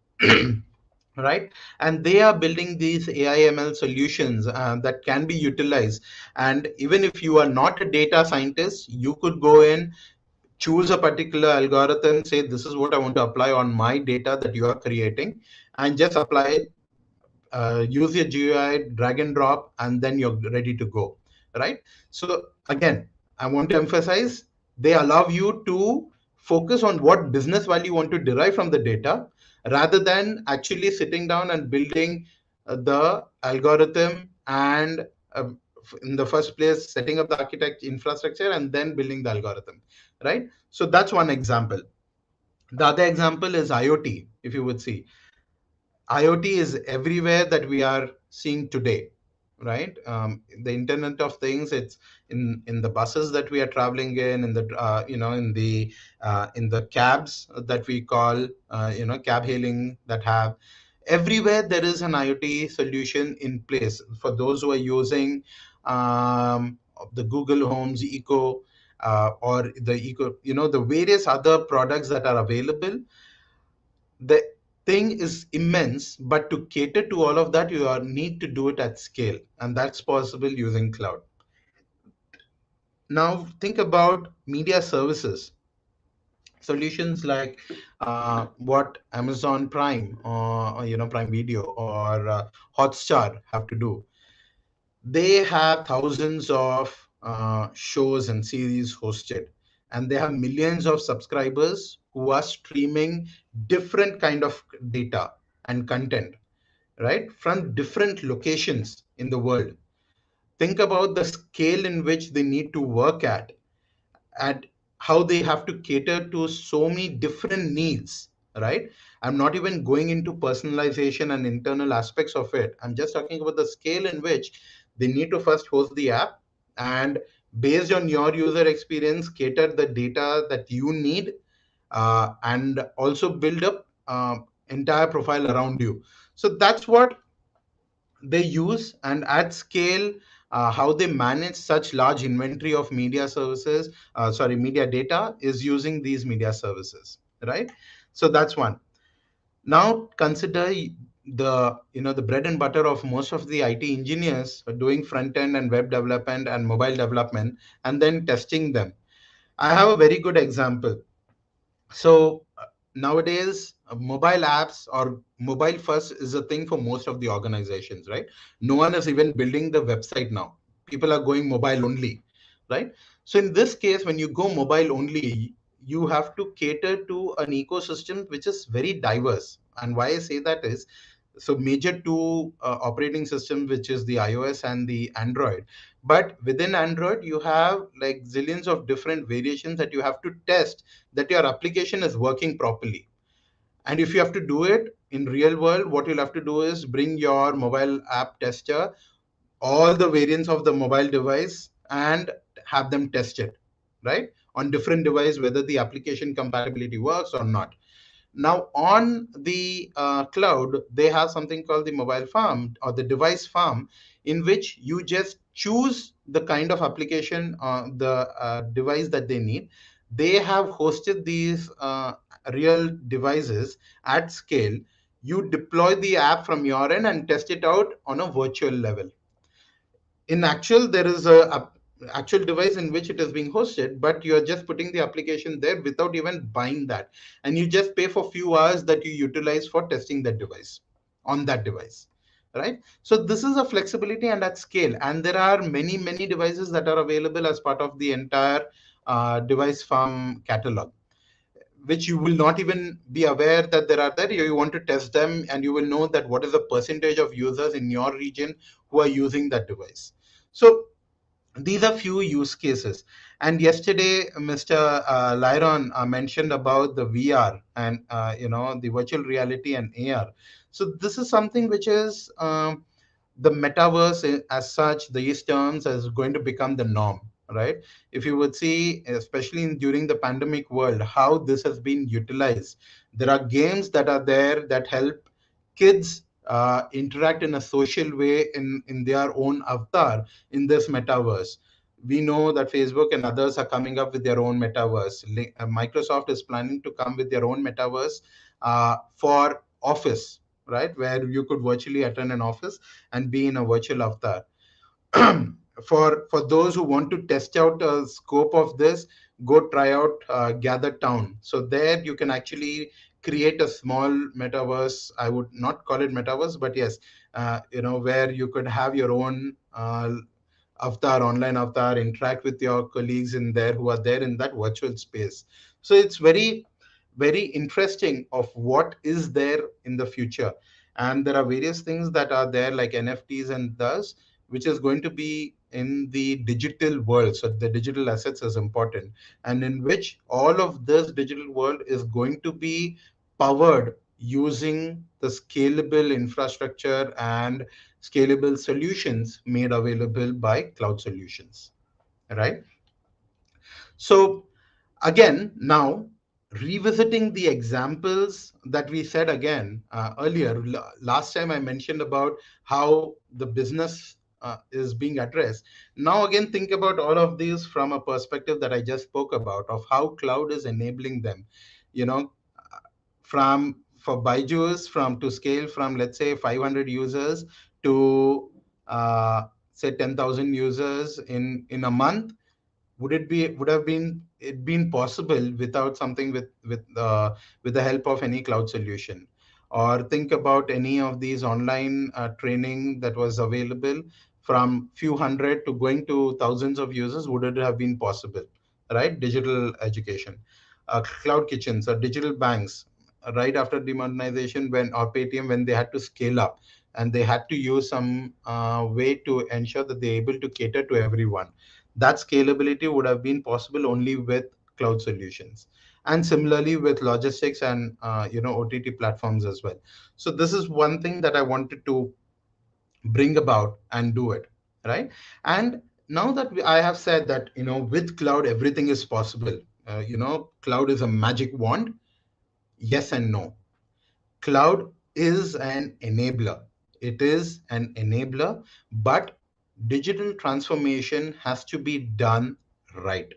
Right? And they are building these AI/ML solutions that can be utilized. And even if you are not a data scientist, you could go in, choose a particular algorithm, say this is what I want to apply on my data that you are creating, and just apply it. Use your GUI, drag and drop, and then you're ready to go, right? So again, I want to emphasize, they allow you to focus on what business value you want to derive from the data, rather than actually sitting down and building the algorithm and in the first place setting up the architect infrastructure and then building the algorithm, right? So that's one example. The other example is IoT. If you would see, IoT is everywhere that we are seeing today, right? The Internet of Things. It's in the buses that we are traveling in the in the cabs that we call cab hailing that have. Everywhere there is an IoT solution in place for those who are using the Google Homes Eco, or the Eco, the various other products that are available. The thing is immense, but to cater to all of that, you need to do it at scale, and that's possible using cloud. Now think about media services solutions like what Amazon Prime, or Prime Video, or Hotstar have to do. They have thousands of shows and series hosted, and they have millions of subscribers who are streaming different kind of data and content, right, from different locations in the world. Think about the scale in which they need to work at how they have to cater to so many different needs, right? I'm not even going into personalization and internal aspects of it. I'm just talking about the scale in which they need to first host the app, and based on your user experience, cater the data that you need, and also build up entire profile around you. So that's what they use. And at scale, how they manage such large inventory of media services, media data, is using these media services, right? So that's one. Now consider the bread and butter of most of the IT engineers are doing front end and web development and mobile development, and then testing them. I have a very good example. So nowadays, mobile apps or mobile first is a thing for most of the organizations, right? No one is even building the website now. People are going mobile only, right? So in this case, when you go mobile only, you have to cater to an ecosystem which is very diverse. And why I say that is, so major two operating systems, which is the iOS and the Android. But within Android, you have like zillions of different variations that you have to test that your application is working properly. And if you have to do it in real world, what you'll have to do is bring your mobile app tester, all the variants of the mobile device, and have them tested, right, on different device, whether the application compatibility works or not. Now, on the cloud, they have something called the mobile farm or the device farm, in which you just choose the kind of application, the device that they need. They have hosted these real devices at scale. You deploy the app from your end and test it out on a virtual level. In actual, there is a actual device in which it is being hosted, but you're just putting the application there without even buying that, and you just pay for few hours that you utilize for testing that device on that device, right? So this is a flexibility and at scale, and there are many devices that are available as part of the entire device farm catalog, which you will not even be aware that there are there. You want to test them, and you will know that what is the percentage of users in your region who are using that device. So these are few use cases. And yesterday Mr. Lyron mentioned about the VR and the virtual reality and AR. So this is something which is the metaverse as such, these terms is going to become the norm, right? If you would see, especially during the pandemic world, how this has been utilized. There are games that are there that help kids interact in a social way in their own avatar in this metaverse. We know that Facebook and others are coming up with their own metaverse. Microsoft is planning to come with their own metaverse for office, right, where you could virtually attend an office and be in a virtual avatar. For those who want to test out the scope of this, go try out Gather Town. So there you can actually create a small metaverse. I would not call it metaverse, but yes, where you could have your own avatar, online avatar, interact with your colleagues in there who are there in that virtual space. So it's very interesting of what is there in the future. And there are various things that are there like NFTs and thus, which is going to be in the digital world. So the digital assets is important, and in which all of this digital world is going to be powered using the scalable infrastructure and scalable solutions made available by cloud solutions, right? So again, now revisiting the examples that we said again earlier, last time I mentioned about how the business is being addressed. Now again, think about all of these from a perspective that I just spoke about of how cloud is enabling them. You know, from for Byju's from to scale from, let's say, 500 users to say 10,000 users in a month. Would have been it been possible without something with the help of any cloud solution? Or think about any of these online training that was available from few hundred to going to thousands of users. Would it have been possible, right? Digital education, cloud kitchens or digital banks, right after demonetization, when or Paytm, when they had to scale up and they had to use some way to ensure that they're able to cater to everyone. That scalability would have been possible only with cloud solutions. And similarly with logistics and OTT platforms as well. So this is one thing that I wanted to bring about and do it, right? And now that I have said that, with cloud everything is possible. Cloud is a magic wand. Yes and no. Cloud is an enabler. It is an enabler, but digital transformation has to be done right.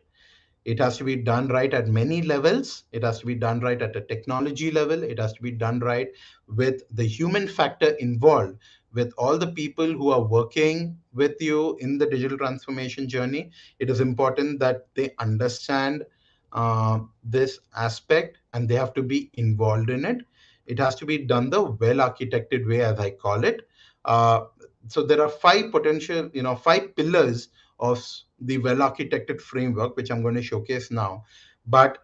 It has to be done right at many levels. It has to be done right at a technology level. It has to be done right with the human factor involved, with all the people who are working with you in the digital transformation journey. It is important that they understand this aspect and they have to be involved in it. It has to be done the well architected way, as I call it. Uh, so there are five pillars of the well architected framework, which I'm going to showcase now. But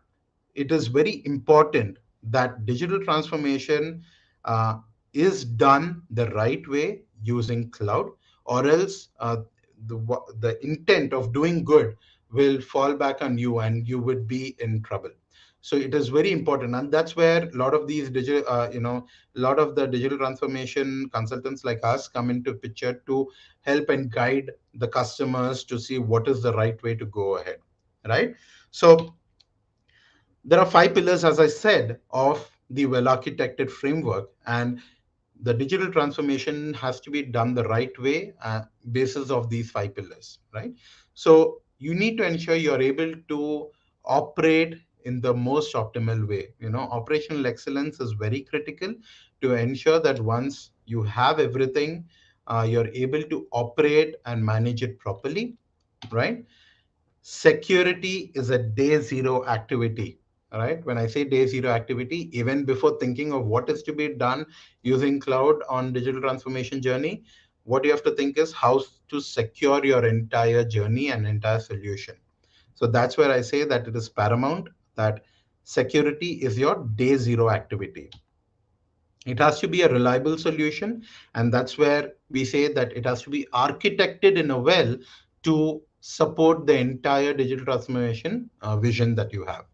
it is very important that digital transformation uh, is done the right way using cloud, or else the intent of doing good will fall back on you and you would be in trouble. So it is very important, and that's where a lot of these digital a lot of the digital transformation consultants like us come into picture to help and guide the customers to see what is the right way to go ahead, right? So there are five pillars, as I said, of the well architected framework, and the digital transformation has to be done the right way, basis of these five pillars, right? So you need to ensure you're able to operate in the most optimal way. Operational excellence is very critical to ensure that once you have everything, you're able to operate and manage it properly, right? Security is a day zero activity, right? When I say day zero activity, even before thinking of what is to be done using cloud on digital transformation journey, what you have to think is how to secure your entire journey and entire solution. So that's where I say that it is paramount that security is your day zero activity. It has to be a reliable solution, and that's where we say that it has to be architected in a well to support the entire digital transformation vision that you have.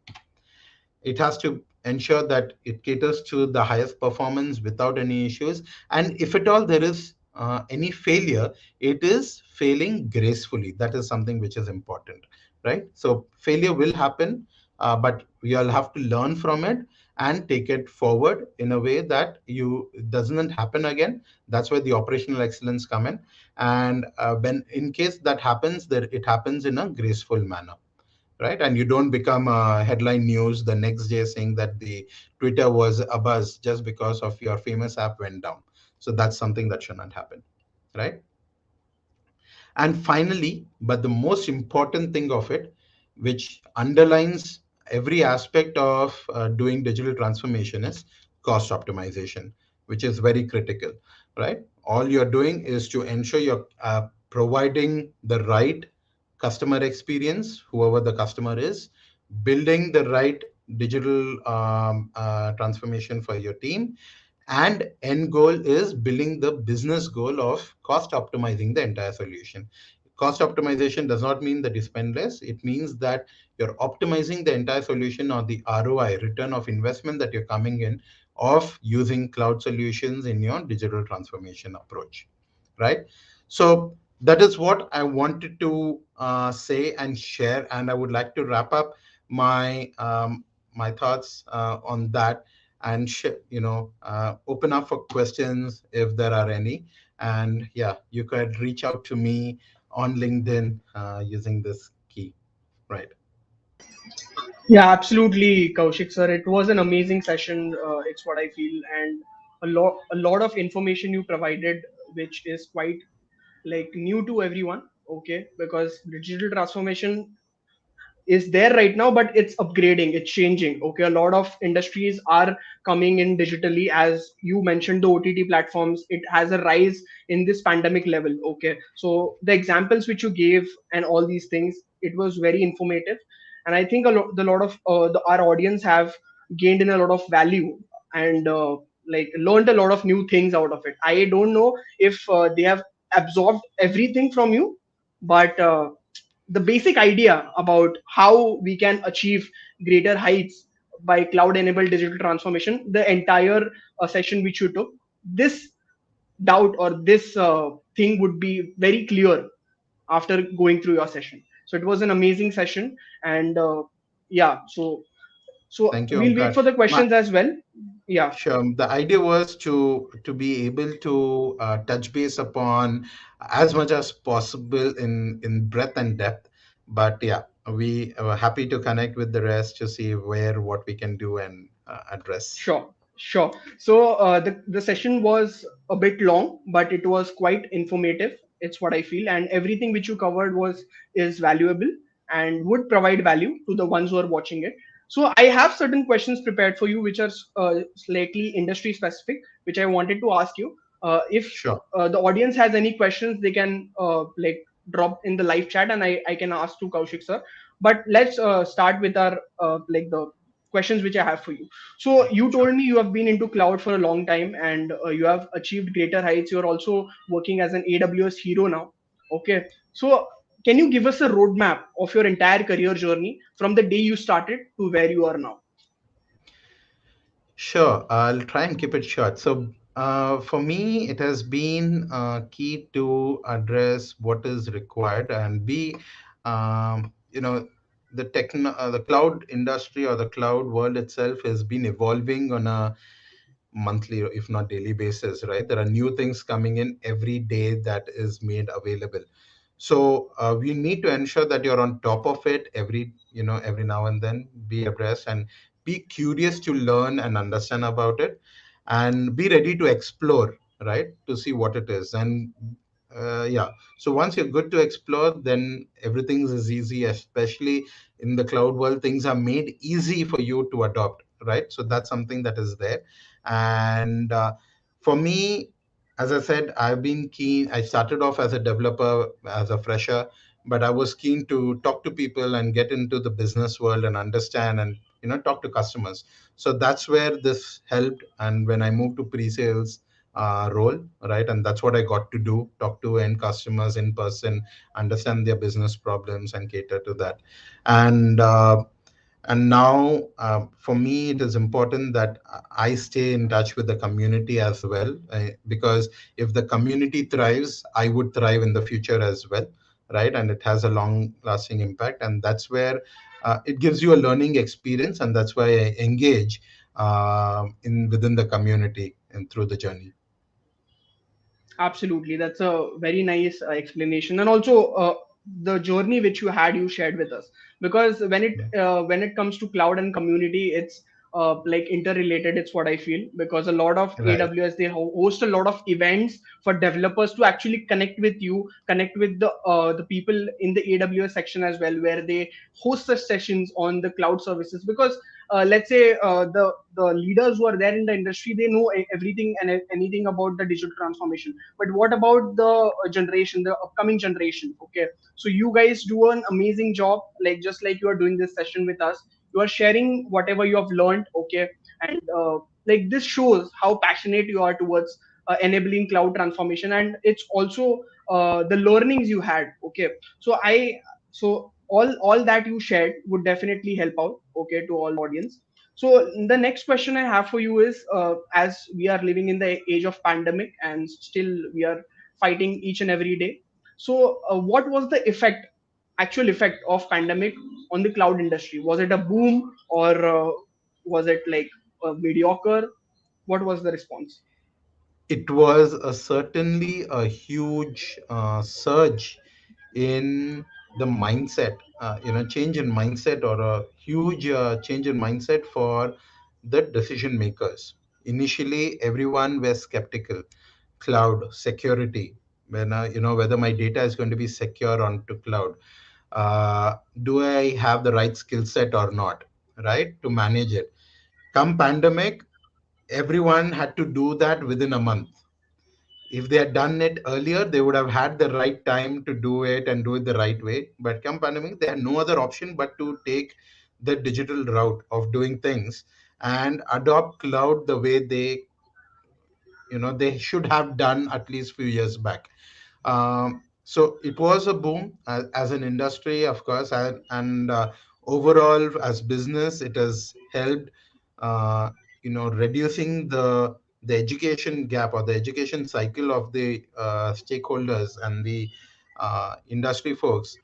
It has to ensure that it caters to the highest performance without any issues. And if at all there is any failure, it is failing gracefully. That is something which is important, right? So failure will happen, but we all have to learn from it and take it forward in a way that you it doesn't happen again. That's where the operational excellence come in. And when in case that happens, that it happens in a graceful manner, right? And you don't become headline news the next day saying that the Twitter was abuzz just because of your famous app went down. So that's something that should not happen, right? And finally, but the most important thing of it, which underlines every aspect of doing digital transformation, is cost optimization, which is very critical, right? All you're doing is to ensure you're providing the right customer experience, whoever the customer is, building the right digital transformation for your team, and end goal is building the business goal of cost optimizing the entire solution. Cost optimization does not mean that you spend less. It means that you're optimizing the entire solution or the ROI, return of investment, that you're coming in of using cloud solutions in your digital transformation approach, right? So that is what I wanted to say and share, and I would like to wrap up my thoughts on that, and open up for questions if there are any. And yeah, you could reach out to me on LinkedIn using this key, right? Yeah, absolutely, Kaushik sir. It was an amazing session. It's what I feel, and a lot of information you provided, which is quite like new to everyone. Okay, because digital transformation is there right now, but it's upgrading, it's changing. Okay, a lot of industries are coming in digitally. As you mentioned, the OTT platforms, it has a rise in this pandemic level. Okay, so the examples which you gave and all these things, it was very informative. And I think a lot of our audience have gained in a lot of value, and like learned a lot of new things out of it. I don't know if they have absorbed everything from you, but the basic idea about how we can achieve greater heights by cloud enabled digital transformation, the entire session which you took, this doubt or this thing would be very clear after going through your session. So it was an amazing session. And yeah, so Thank you, we'll wait Omkar. for the questions as well. Yeah. Sure. The idea was to be able to touch base upon as much as possible in breadth and depth. But yeah, we are happy to connect with the rest to see where what we can do and address. Sure, sure. So the session was a bit long, but it was quite informative. It's what I feel, and everything which you covered was is valuable and would provide value to the ones who are watching it. So I have certain questions prepared for you, which are slightly industry specific, which I wanted to ask you. If Sure. the audience has any questions, they can like drop in the live chat, and I can ask to Kaushik sir. But let's start with our like the questions which I have for you. So you Sure. told me you have been into cloud for a long time, and you have achieved greater heights. You're also working as an AWS hero now. Okay. So can you give us a roadmap of your entire career journey from the day you started to where you are now? Sure, I'll try and keep it short. So, for me, it has been key to address what is required and be, the cloud industry or the cloud world itself has been evolving on a monthly, if not daily basis, right? There are new things coming in every day that is made available. So we need to ensure that you're on top of it every now and then, be abreast and be curious to learn and understand about it, and be ready to explore, right, to see what it is. And Yeah. So once you're good to explore, then everything is easy, especially in the cloud world. Things are made easy for you to adopt, right? So that's something that is there. And for me, as I said, I've been keen. I started off as a developer, as a fresher, but I was keen to talk to people and get into the business world and understand and talk to customers. So that's where this helped. And when I moved to pre-sales role, right? And that's what I got to do: talk to end customers in person, understand their business problems, and cater to that. And now, for me, it is important that I stay in touch with the community as well, because if the community thrives, I would thrive in the future as well, right? And it has a long-lasting impact, and that's where it gives you a learning experience, and that's why I engage in within the community and through the journey. Absolutely, that's a very nice explanation, and also the journey which you had, you shared with us. Because when it comes to cloud and community, it's like interrelated. It's what I feel, because a lot of Right. AWS, they host a lot of events for developers to actually connect with you, connect with the people in the AWS section as well, where they host such sessions on the cloud services. Because let's say the leaders who are there in the industry, they know everything and anything about the digital transformation, but what about the generation, the upcoming generation? Okay, so you guys do an amazing job, like just like you are doing this session with us. You are sharing whatever you have learned. Okay, and like this shows how passionate you are towards enabling cloud transformation, and it's also the learnings you had. Okay, so all that you shared would definitely help out, okay, to all the audience. So the next question I have for you is, as we are living in the age of pandemic and still we are fighting each and every day, so what was the actual effect of pandemic on the cloud industry? Was it a boom, or was it like mediocre? What was the response? It was certainly a huge surge in the mindset, change in mindset, or a huge change in mindset for the decision makers. Initially, everyone was skeptical. Cloud security, when whether my data is going to be secure onto cloud. Do I have the right skill set or not, right, to manage it? Come pandemic, everyone had to do that within a month. If they had done it earlier, they would have had the right time to do it and do it the right way. But come pandemic, they had no other option but to take the digital route of doing things and adopt cloud the way they should have done at least few years back. So it was a boom as an industry, of course, and overall as business, it has helped, uh, reducing the education gap or the education cycle of the stakeholders and the industry folks,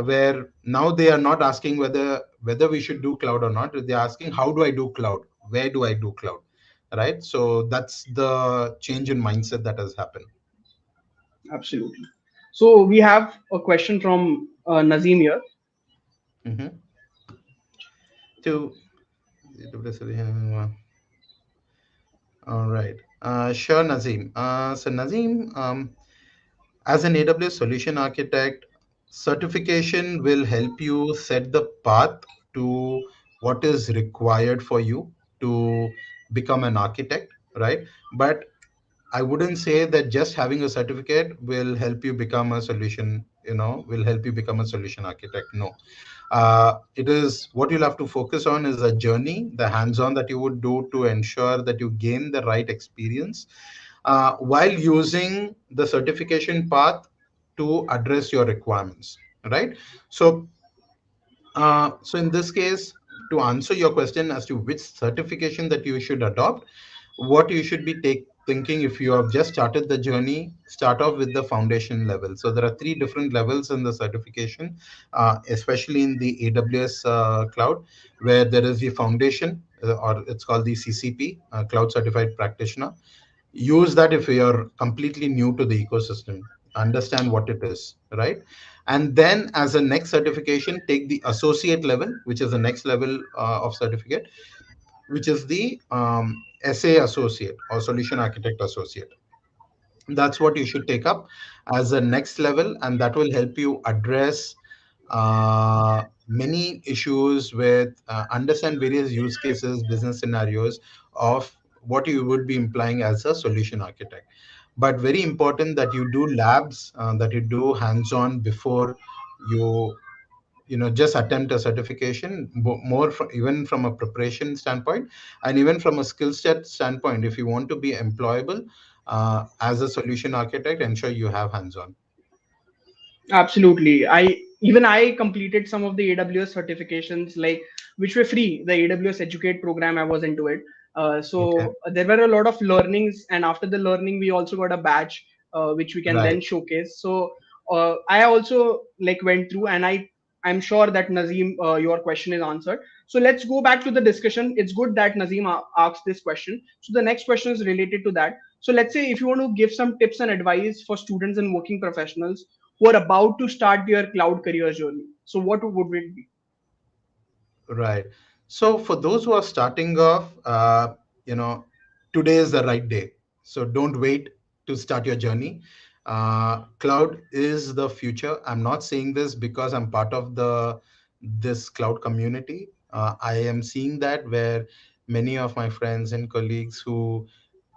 where now they are not asking whether we should do cloud or not. They're asking, how do I do cloud? Where do I do cloud? Right. So that's the change in mindset that has happened. Absolutely. So we have a question from Nazim here. Mhm. To all right. Sure, Nazim. So Nazim, as an AWS solution architect, certification will help you set the path to what is required for you to become an architect, right? But I wouldn't say that just having a certificate will help you become a solution, will help you become a solution architect. No. It is what you'll have to focus on is a journey, the hands-on that you would do to ensure that you gain the right experience while using the certification path to address your requirements, right? So in this case, to answer your question as to which certification that you should adopt, what you should be thinking, if you have just started the journey, start off with the foundation level. So there are three different levels in the certification, especially in the AWS cloud, where there is the foundation, or it's called the CCP, Cloud Certified Practitioner. Use that if you're completely new to the ecosystem, understand what it is, right? And then as a next certification, take the associate level, which is the next level of certificate, which is the SA associate or solution architect associate. That's what you should take up as a next level, and that will help you address many issues with understand various use cases, business scenarios of what you would be implying as a solution architect. But very important that you do labs, that you do hands-on before you just attempt a certification, more from, even from a preparation standpoint, and even from a skill set standpoint. If you want to be employable as a solution architect, ensure you have hands-on. Absolutely. I completed some of the AWS certifications, like which were free. The AWS Educate program, I was into it. Okay. So there were a lot of learnings, and after the learning, we also got a badge, which we can Right. then showcase. So I also like went through, and I'm sure that Nazim, your question is answered. So let's go back to the discussion. It's good that Nazim asked this question. So the next question is related to that. So let's say if you want to give some tips and advice for students and working professionals who are about to start their cloud career journey. So what would it be? Right. So for those who are starting off, you know, today is the right day. So don't wait to start your journey. Cloud is the future. I'm not saying this because I'm part of the this cloud community. I am seeing that where many of my friends and colleagues who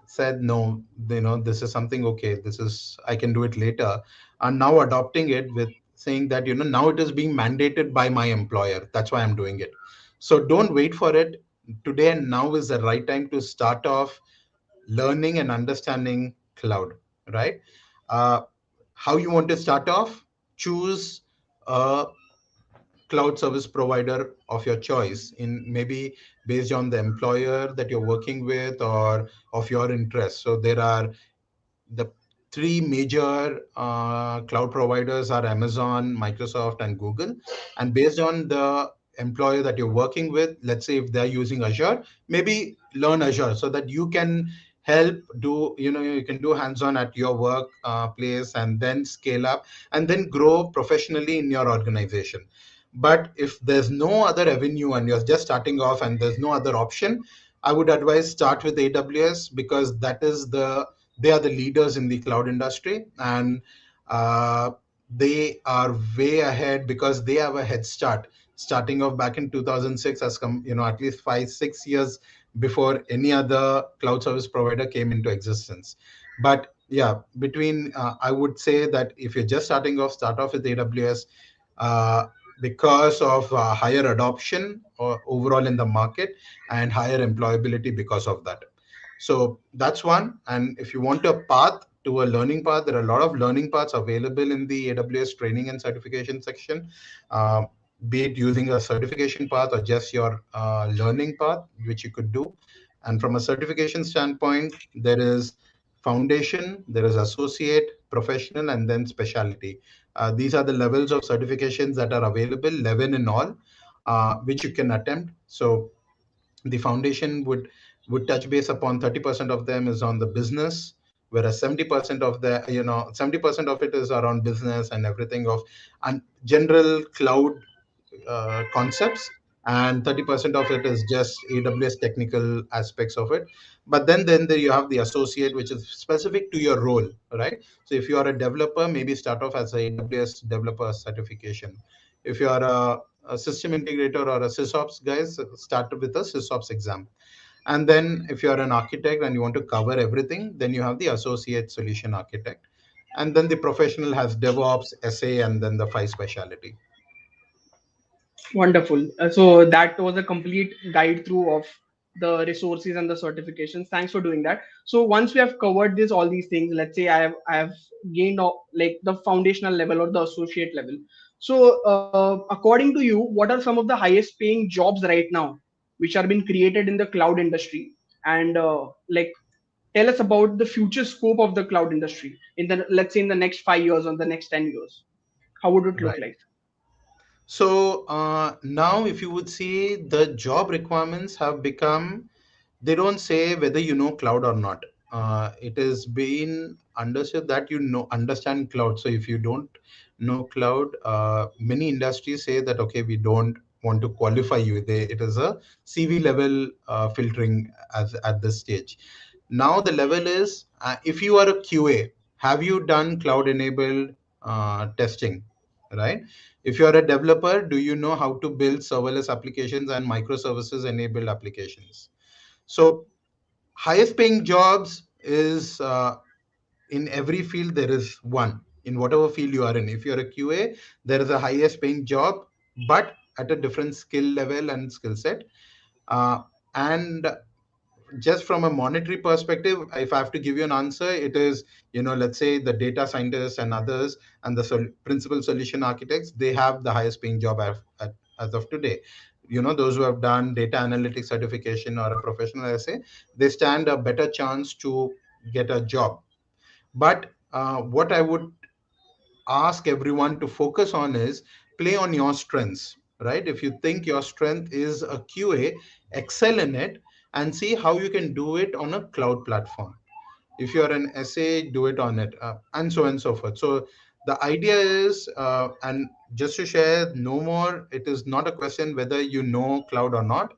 said no, this is something, okay, this is, I can do it later, and now adopting it with saying that now it is being mandated by my employer, that's why I'm doing it. So don't wait for it. Today and now is the right time to start off learning and understanding cloud, right? uh, how you want to start off? Choose a cloud service provider of your choice, in maybe based on the employer that you're working with or of your interest. So there are the three major cloud providers are Amazon, Microsoft, and Google. And based on the employer that you're working with, let's say if they're using Azure, maybe learn Azure so that you can help do, you can do hands-on at your work place, and then scale up and then grow professionally in your organization. But if there's no other avenue and you're just starting off and there's no other option, I would advise start with AWS, because they are the leaders in the cloud industry, and uh, they are way ahead because they have a head start, starting off back in 2006, as at least 5 6 years before any other cloud service provider came into existence. But yeah, between I would say that if you're just starting off, start off with AWS, uh, because of higher adoption or overall in the market, and higher employability because of that. So that's one. And if you want a path to a learning path, there are a lot of learning paths available in the AWS training and certification section, uh, be it using a certification path or just your learning path, which you could do. And from a certification standpoint, there is foundation, there is associate, professional, and then specialty. These are the levels of certifications that are available, 11 in all, which you can attempt. So the foundation would touch base upon 30% of them is on the business, whereas 70% of the 70% of it is around business and everything of and general cloud concepts, and 30% of it is just AWS technical aspects of it. But then there you have the associate, which is specific to your role, right? So if you are a developer, maybe start off as a AWS developer certification. If you are a system integrator or a sysops guys, start with a sysops exam. And then if you are an architect and you want to cover everything, then you have the associate solution architect. And then the professional has DevOps, SA, and then the five specialty. Wonderful. So that was a complete guide through of the resources and the certifications. Thanks for doing that. So once we have covered this, all these things, let's say I have gained like the foundational level or the associate level. So according to you, what are some of the highest paying jobs right now, which are being created in the cloud industry? And like tell us about the future scope of the cloud industry in the, let's say, in the next 5 years or the next 10 years. How would it look Right. like? So now, if you would see, the job requirements have become, they don't say whether you know cloud or not. It is being understood that understand cloud. So if you don't know cloud, many industries say that okay, we don't want to qualify you. It is a CV level filtering as at this stage. Now the level is if you are a QA. Have you done cloud enabled testing? Right? If you're a developer, do you know how to build serverless applications and microservices enabled applications? So, highest paying jobs is in every field, there is one in whatever field you are in. If you're a QA, there is a highest paying job, but at a different skill level and skill set. And just from a monetary perspective, if I have to give you an answer, it is, let's say the data scientists and others and the principal solution architects, they have the highest paying job as of today. Those who have done data analytics certification or a professional SA, they stand a better chance to get a job. But what I would ask everyone to focus on is play on your strengths, right? If you think your strength is a QA, excel in it and see how you can do it on a cloud platform. If you're an SA, do it on it, and so on and so forth. So the idea is, and just to share, no more, it is not a question whether you know cloud or not.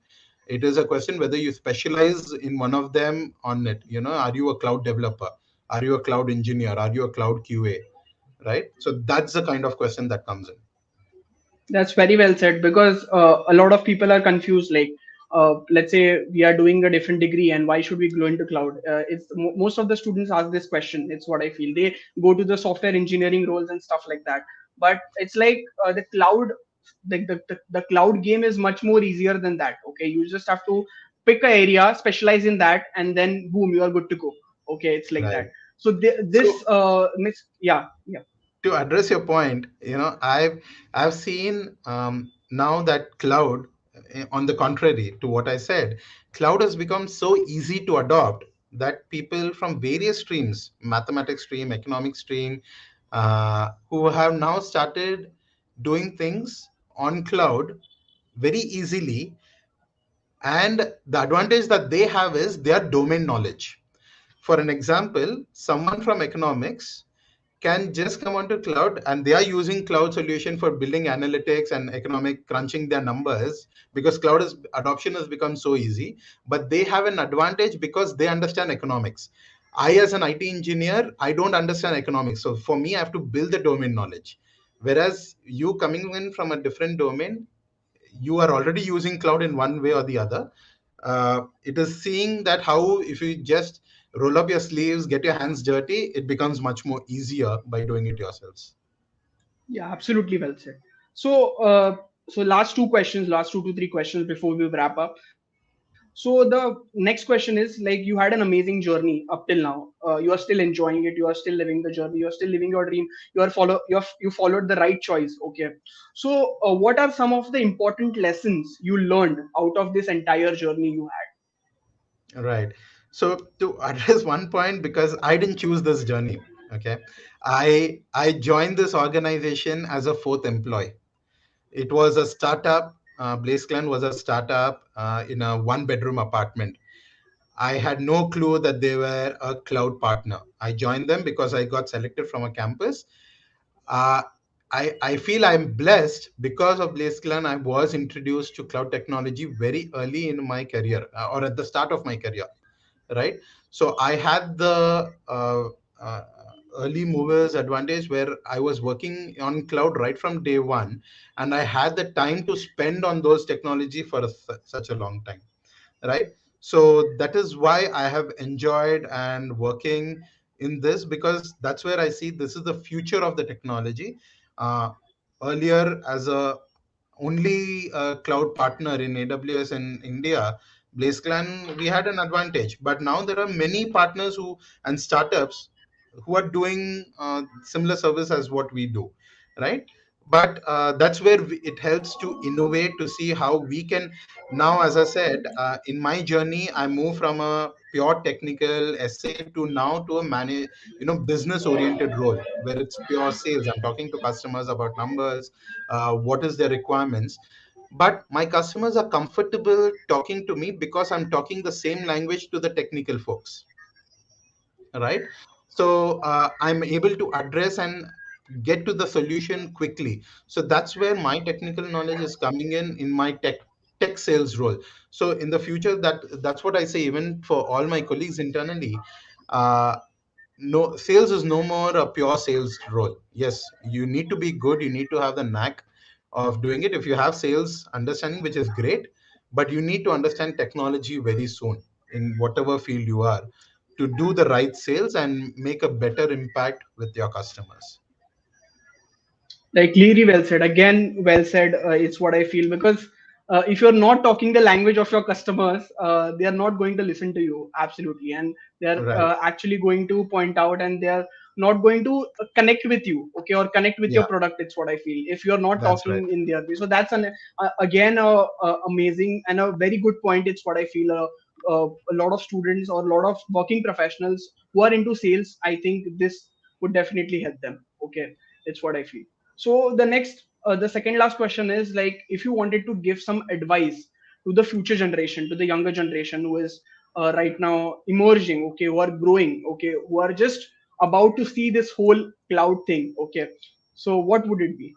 It is a question whether you specialize in one of them on it. Are you a cloud developer? Are you a cloud engineer? Are you a cloud QA? Right? So that's the kind of question that comes in. That's very well said, because a lot of people are confused. Like, let's say we are doing a different degree, and why should we go into cloud? Most of the students ask this question. It's what I feel. They go to the software engineering roles and stuff like that. But it's like the cloud, the cloud game is much more easier than that. Okay, you just have to pick a area, specialize in that, and then boom, you are good to go. Okay, it's like that. Right. So this So yeah, yeah. to address your point, I've seen now that cloud, on the contrary to what I said, cloud has become so easy to adopt that people from various streams, mathematics stream, economic stream, who have now started doing things on cloud very easily. And the advantage that they have is their domain knowledge. For an example, someone from economics can just come onto cloud and they are using cloud solution for building analytics and economic crunching their numbers, because adoption has become so easy. But they have an advantage because they understand economics. I, as an IT engineer, I don't understand economics, so for me I have to build the domain knowledge. Whereas you coming in from a different domain, you are already using cloud in one way or the other. It is seeing that how, if you just roll up your sleeves, get your hands dirty, it becomes much more easier by doing it yourselves. Yeah, absolutely well said. So, last two to three questions before we wrap up. So the next question is, like, you had an amazing journey up till now. You are still enjoying it. You are still living the journey. You are still living your dream. You followed the right choice. Okay. So, what are some of the important lessons you learned out of this entire journey you had? Right. So to address one point, because I didn't choose this journey. Okay. I joined this organization as a fourth employee. It was a startup. Blazeclan was a startup in a one bedroom apartment. I had no clue that they were a cloud partner. I joined them because I got selected from a campus. Uh, I feel I'm blessed because of Blazeclan. I was introduced to cloud technology very early in my career, or at the start of my career, right? So I had the uh, early movers advantage where I was working on cloud right from day one, and I had the time to spend on those technology for such a long time, right? So that is why I have enjoyed and working in this, because that's where I see this is the future of the technology. uh, Earlier, as a only cloud partner in AWS in India, BlazeClan, we had an advantage. But now there are many partners who and startups who are doing similar service as what we do, right? But that's where it helps to innovate, to see how we can. Now, as I said, in my journey, I moved from a pure technical SA to now to a business oriented role where it's pure sales. I'm talking to customers about numbers, what is their requirements. But my customers are comfortable talking to me because I'm talking the same language to the technical folks, right? So I'm able to address and get to the solution quickly. So that's where my technical knowledge is coming in my tech sales role. So in the future, that's what I say, even for all my colleagues internally. uh, no, sales is no more a pure sales role. Yes, you need to be good, you need to have the knack of doing it. If you have sales understanding, which is great, but you need to understand technology very soon in whatever field you are, to do the right sales and make a better impact with your customers. Like Leary well said. Again, well said. It's what I feel because if you're not talking the language of your customers, they are not going to listen to you absolutely, and they are Right. actually going to point out, and they are not going to connect with you, okay, or connect with your Yeah, product. It's what I feel. If you're not that's right. talking in their way, so that's an again amazing and a very good point. It's what I feel. A lot of students or a lot of working professionals who are into sales, I think this would definitely help them. Okay, it's what I feel. So the second last question is like, if you wanted to give some advice to the future generation, to the younger generation who is right now emerging, okay, who are growing, okay, who are just about to see this whole cloud thing, okay. So what would it be?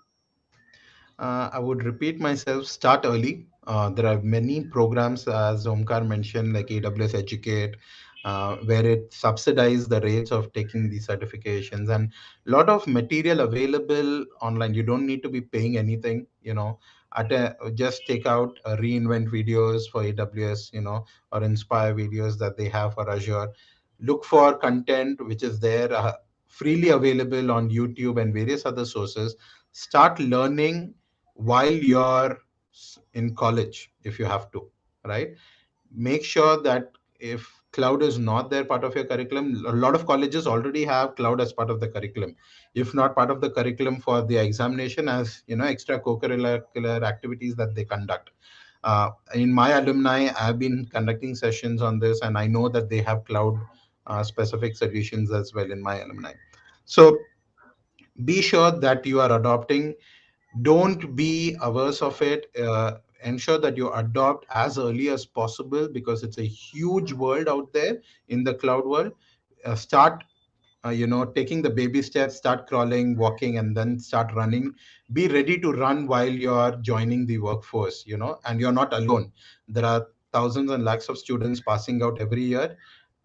I would repeat myself, start early. There are many programs, as Omkar mentioned, like AWS Educate, where it subsidizes the rates of taking these certifications, and a lot of material available online. You don't need to be paying anything, just take out reinvent videos for AWS, or inspire videos that they have for Azure. Look for content which is there, freely available on YouTube and various other sources. Start learning while you're in college if you have to, right? Make sure that if cloud is not their part of your curriculum, a lot of colleges already have cloud as part of the curriculum, if not part of the curriculum for the examination, as extracurricular activities that they conduct. In my alumni, I've been conducting sessions on this, and I know that they have cloud specific solutions as well in my alumni. So be sure that you are adopting. Don't be averse of it. Ensure that you adopt as early as possible, because it's a huge world out there in the cloud world. Start taking the baby steps, start crawling, walking, and then start running. Be ready to run while you're joining the workforce, and you're not alone. There are thousands and lakhs of students passing out every year.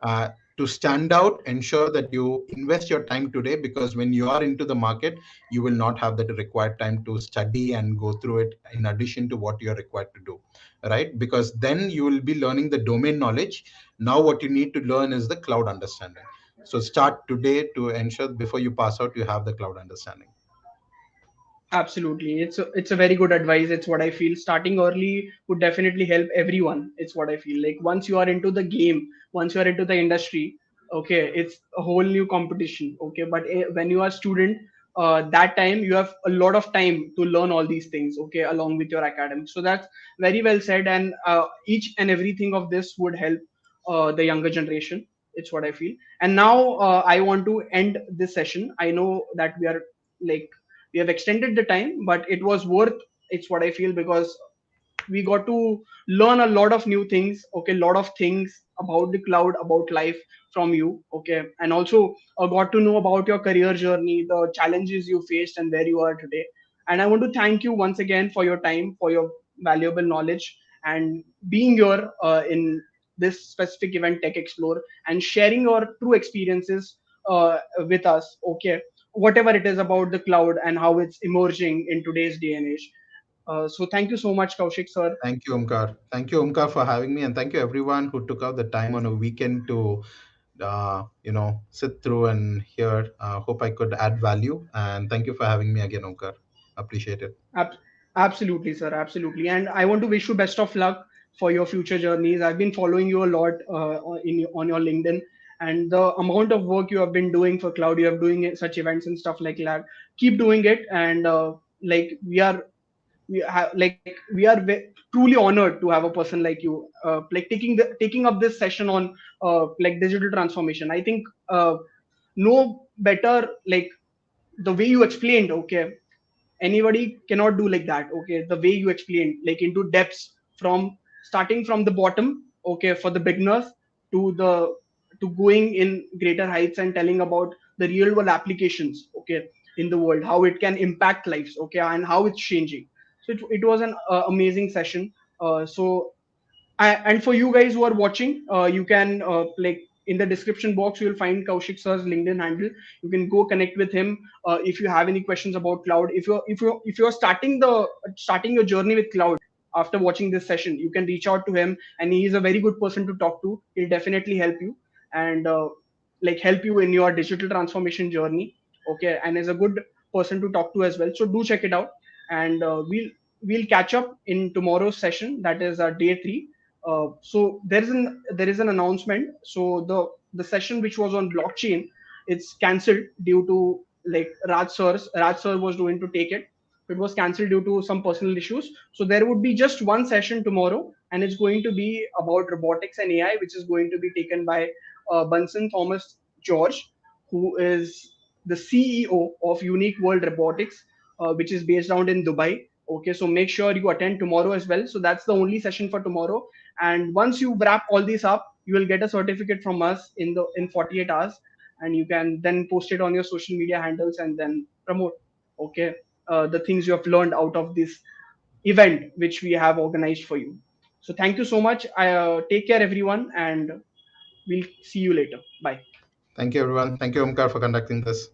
uh, to stand out, ensure that you invest your time today, because when you are into the market, you will not have that required time to study and go through it in addition to what you're required to do, right? Because then you will be learning the domain knowledge. Now what you need to learn is the cloud understanding. So start today to ensure before you pass out, you have the cloud understanding. Absolutely. It's a very good advice. It's what I feel. Starting early would definitely help everyone. It's what I feel. Like once you are into the game, once you are into the industry, okay, it's a whole new competition. Okay, but when you are a student, that time you have a lot of time to learn all these things. Okay, along with your academics. So that's very well said. And each and everything of this would help the younger generation. It's what I feel. And now I want to end this session. I know that like we have extended the time, but it was worth. It's what I feel because we got to learn a lot of new things, okay, a lot of things about the cloud, about life from you, okay, and also got to know about your career journey, the challenges you faced and where you are today. And I want to thank you once again for your time, for your valuable knowledge, and being here in this specific event, Tech Explore, and sharing your true experiences with us, okay, whatever it is about the cloud and how it's emerging in today's day and age. So thank you so much, Kaushik sir. Thank you, Omkar. Thank you, Omkar, for having me, and thank you everyone who took out the time on a weekend to, sit through and hear. Hope I could add value, and thank you for having me again, Omkar. Appreciate it. Ab- Absolutely, sir. Absolutely. And I want to wish you best of luck for your future journeys. I've been following you a lot on your LinkedIn, and the amount of work you have been doing for cloud, you have doing such events and stuff like that. Keep doing it, and like we are truly honored to have a person like you, like taking up this session on like digital transformation. I think no better like the way you explained, okay, anybody cannot do like that, okay, the way you explained, like into depths, from starting from the bottom, okay, for the beginners, to the to going in greater heights and telling about the real world applications, okay, in the world, how it can impact lives, okay, and how it's changing. So it was an amazing session. And for you guys who are watching, you can like in the description box you will find Kaushik sir's LinkedIn handle. You can go connect with him if you have any questions about cloud. If you're starting your journey with cloud after watching this session, you can reach out to him, and he is a very good person to talk to. He'll definitely help you, and like help you in your digital transformation journey. Okay, and is a good person to talk to as well. So do check it out, and we'll catch up in tomorrow's session. That is day 3. So there is an announcement. So the session which was on blockchain, it's cancelled due to, like, Raj sir was going to take it. It was cancelled due to some personal issues. So there would be just one session tomorrow, and it's going to be about robotics and AI, which is going to be taken by Bunsen Thomas George, who is the CEO of Unique World Robotics, which is based out in Dubai. Okay, so make sure you attend tomorrow as well. So that's the only session for tomorrow. And once you wrap all these up, you will get a certificate from us in 48 hours, and you can then post it on your social media handles and then promote. Okay, the things you have learned out of this event which we have organized for you. So thank you so much. Take care, everyone, and we'll see you later. Bye. Thank you, everyone. Thank you, Omkar, for conducting this.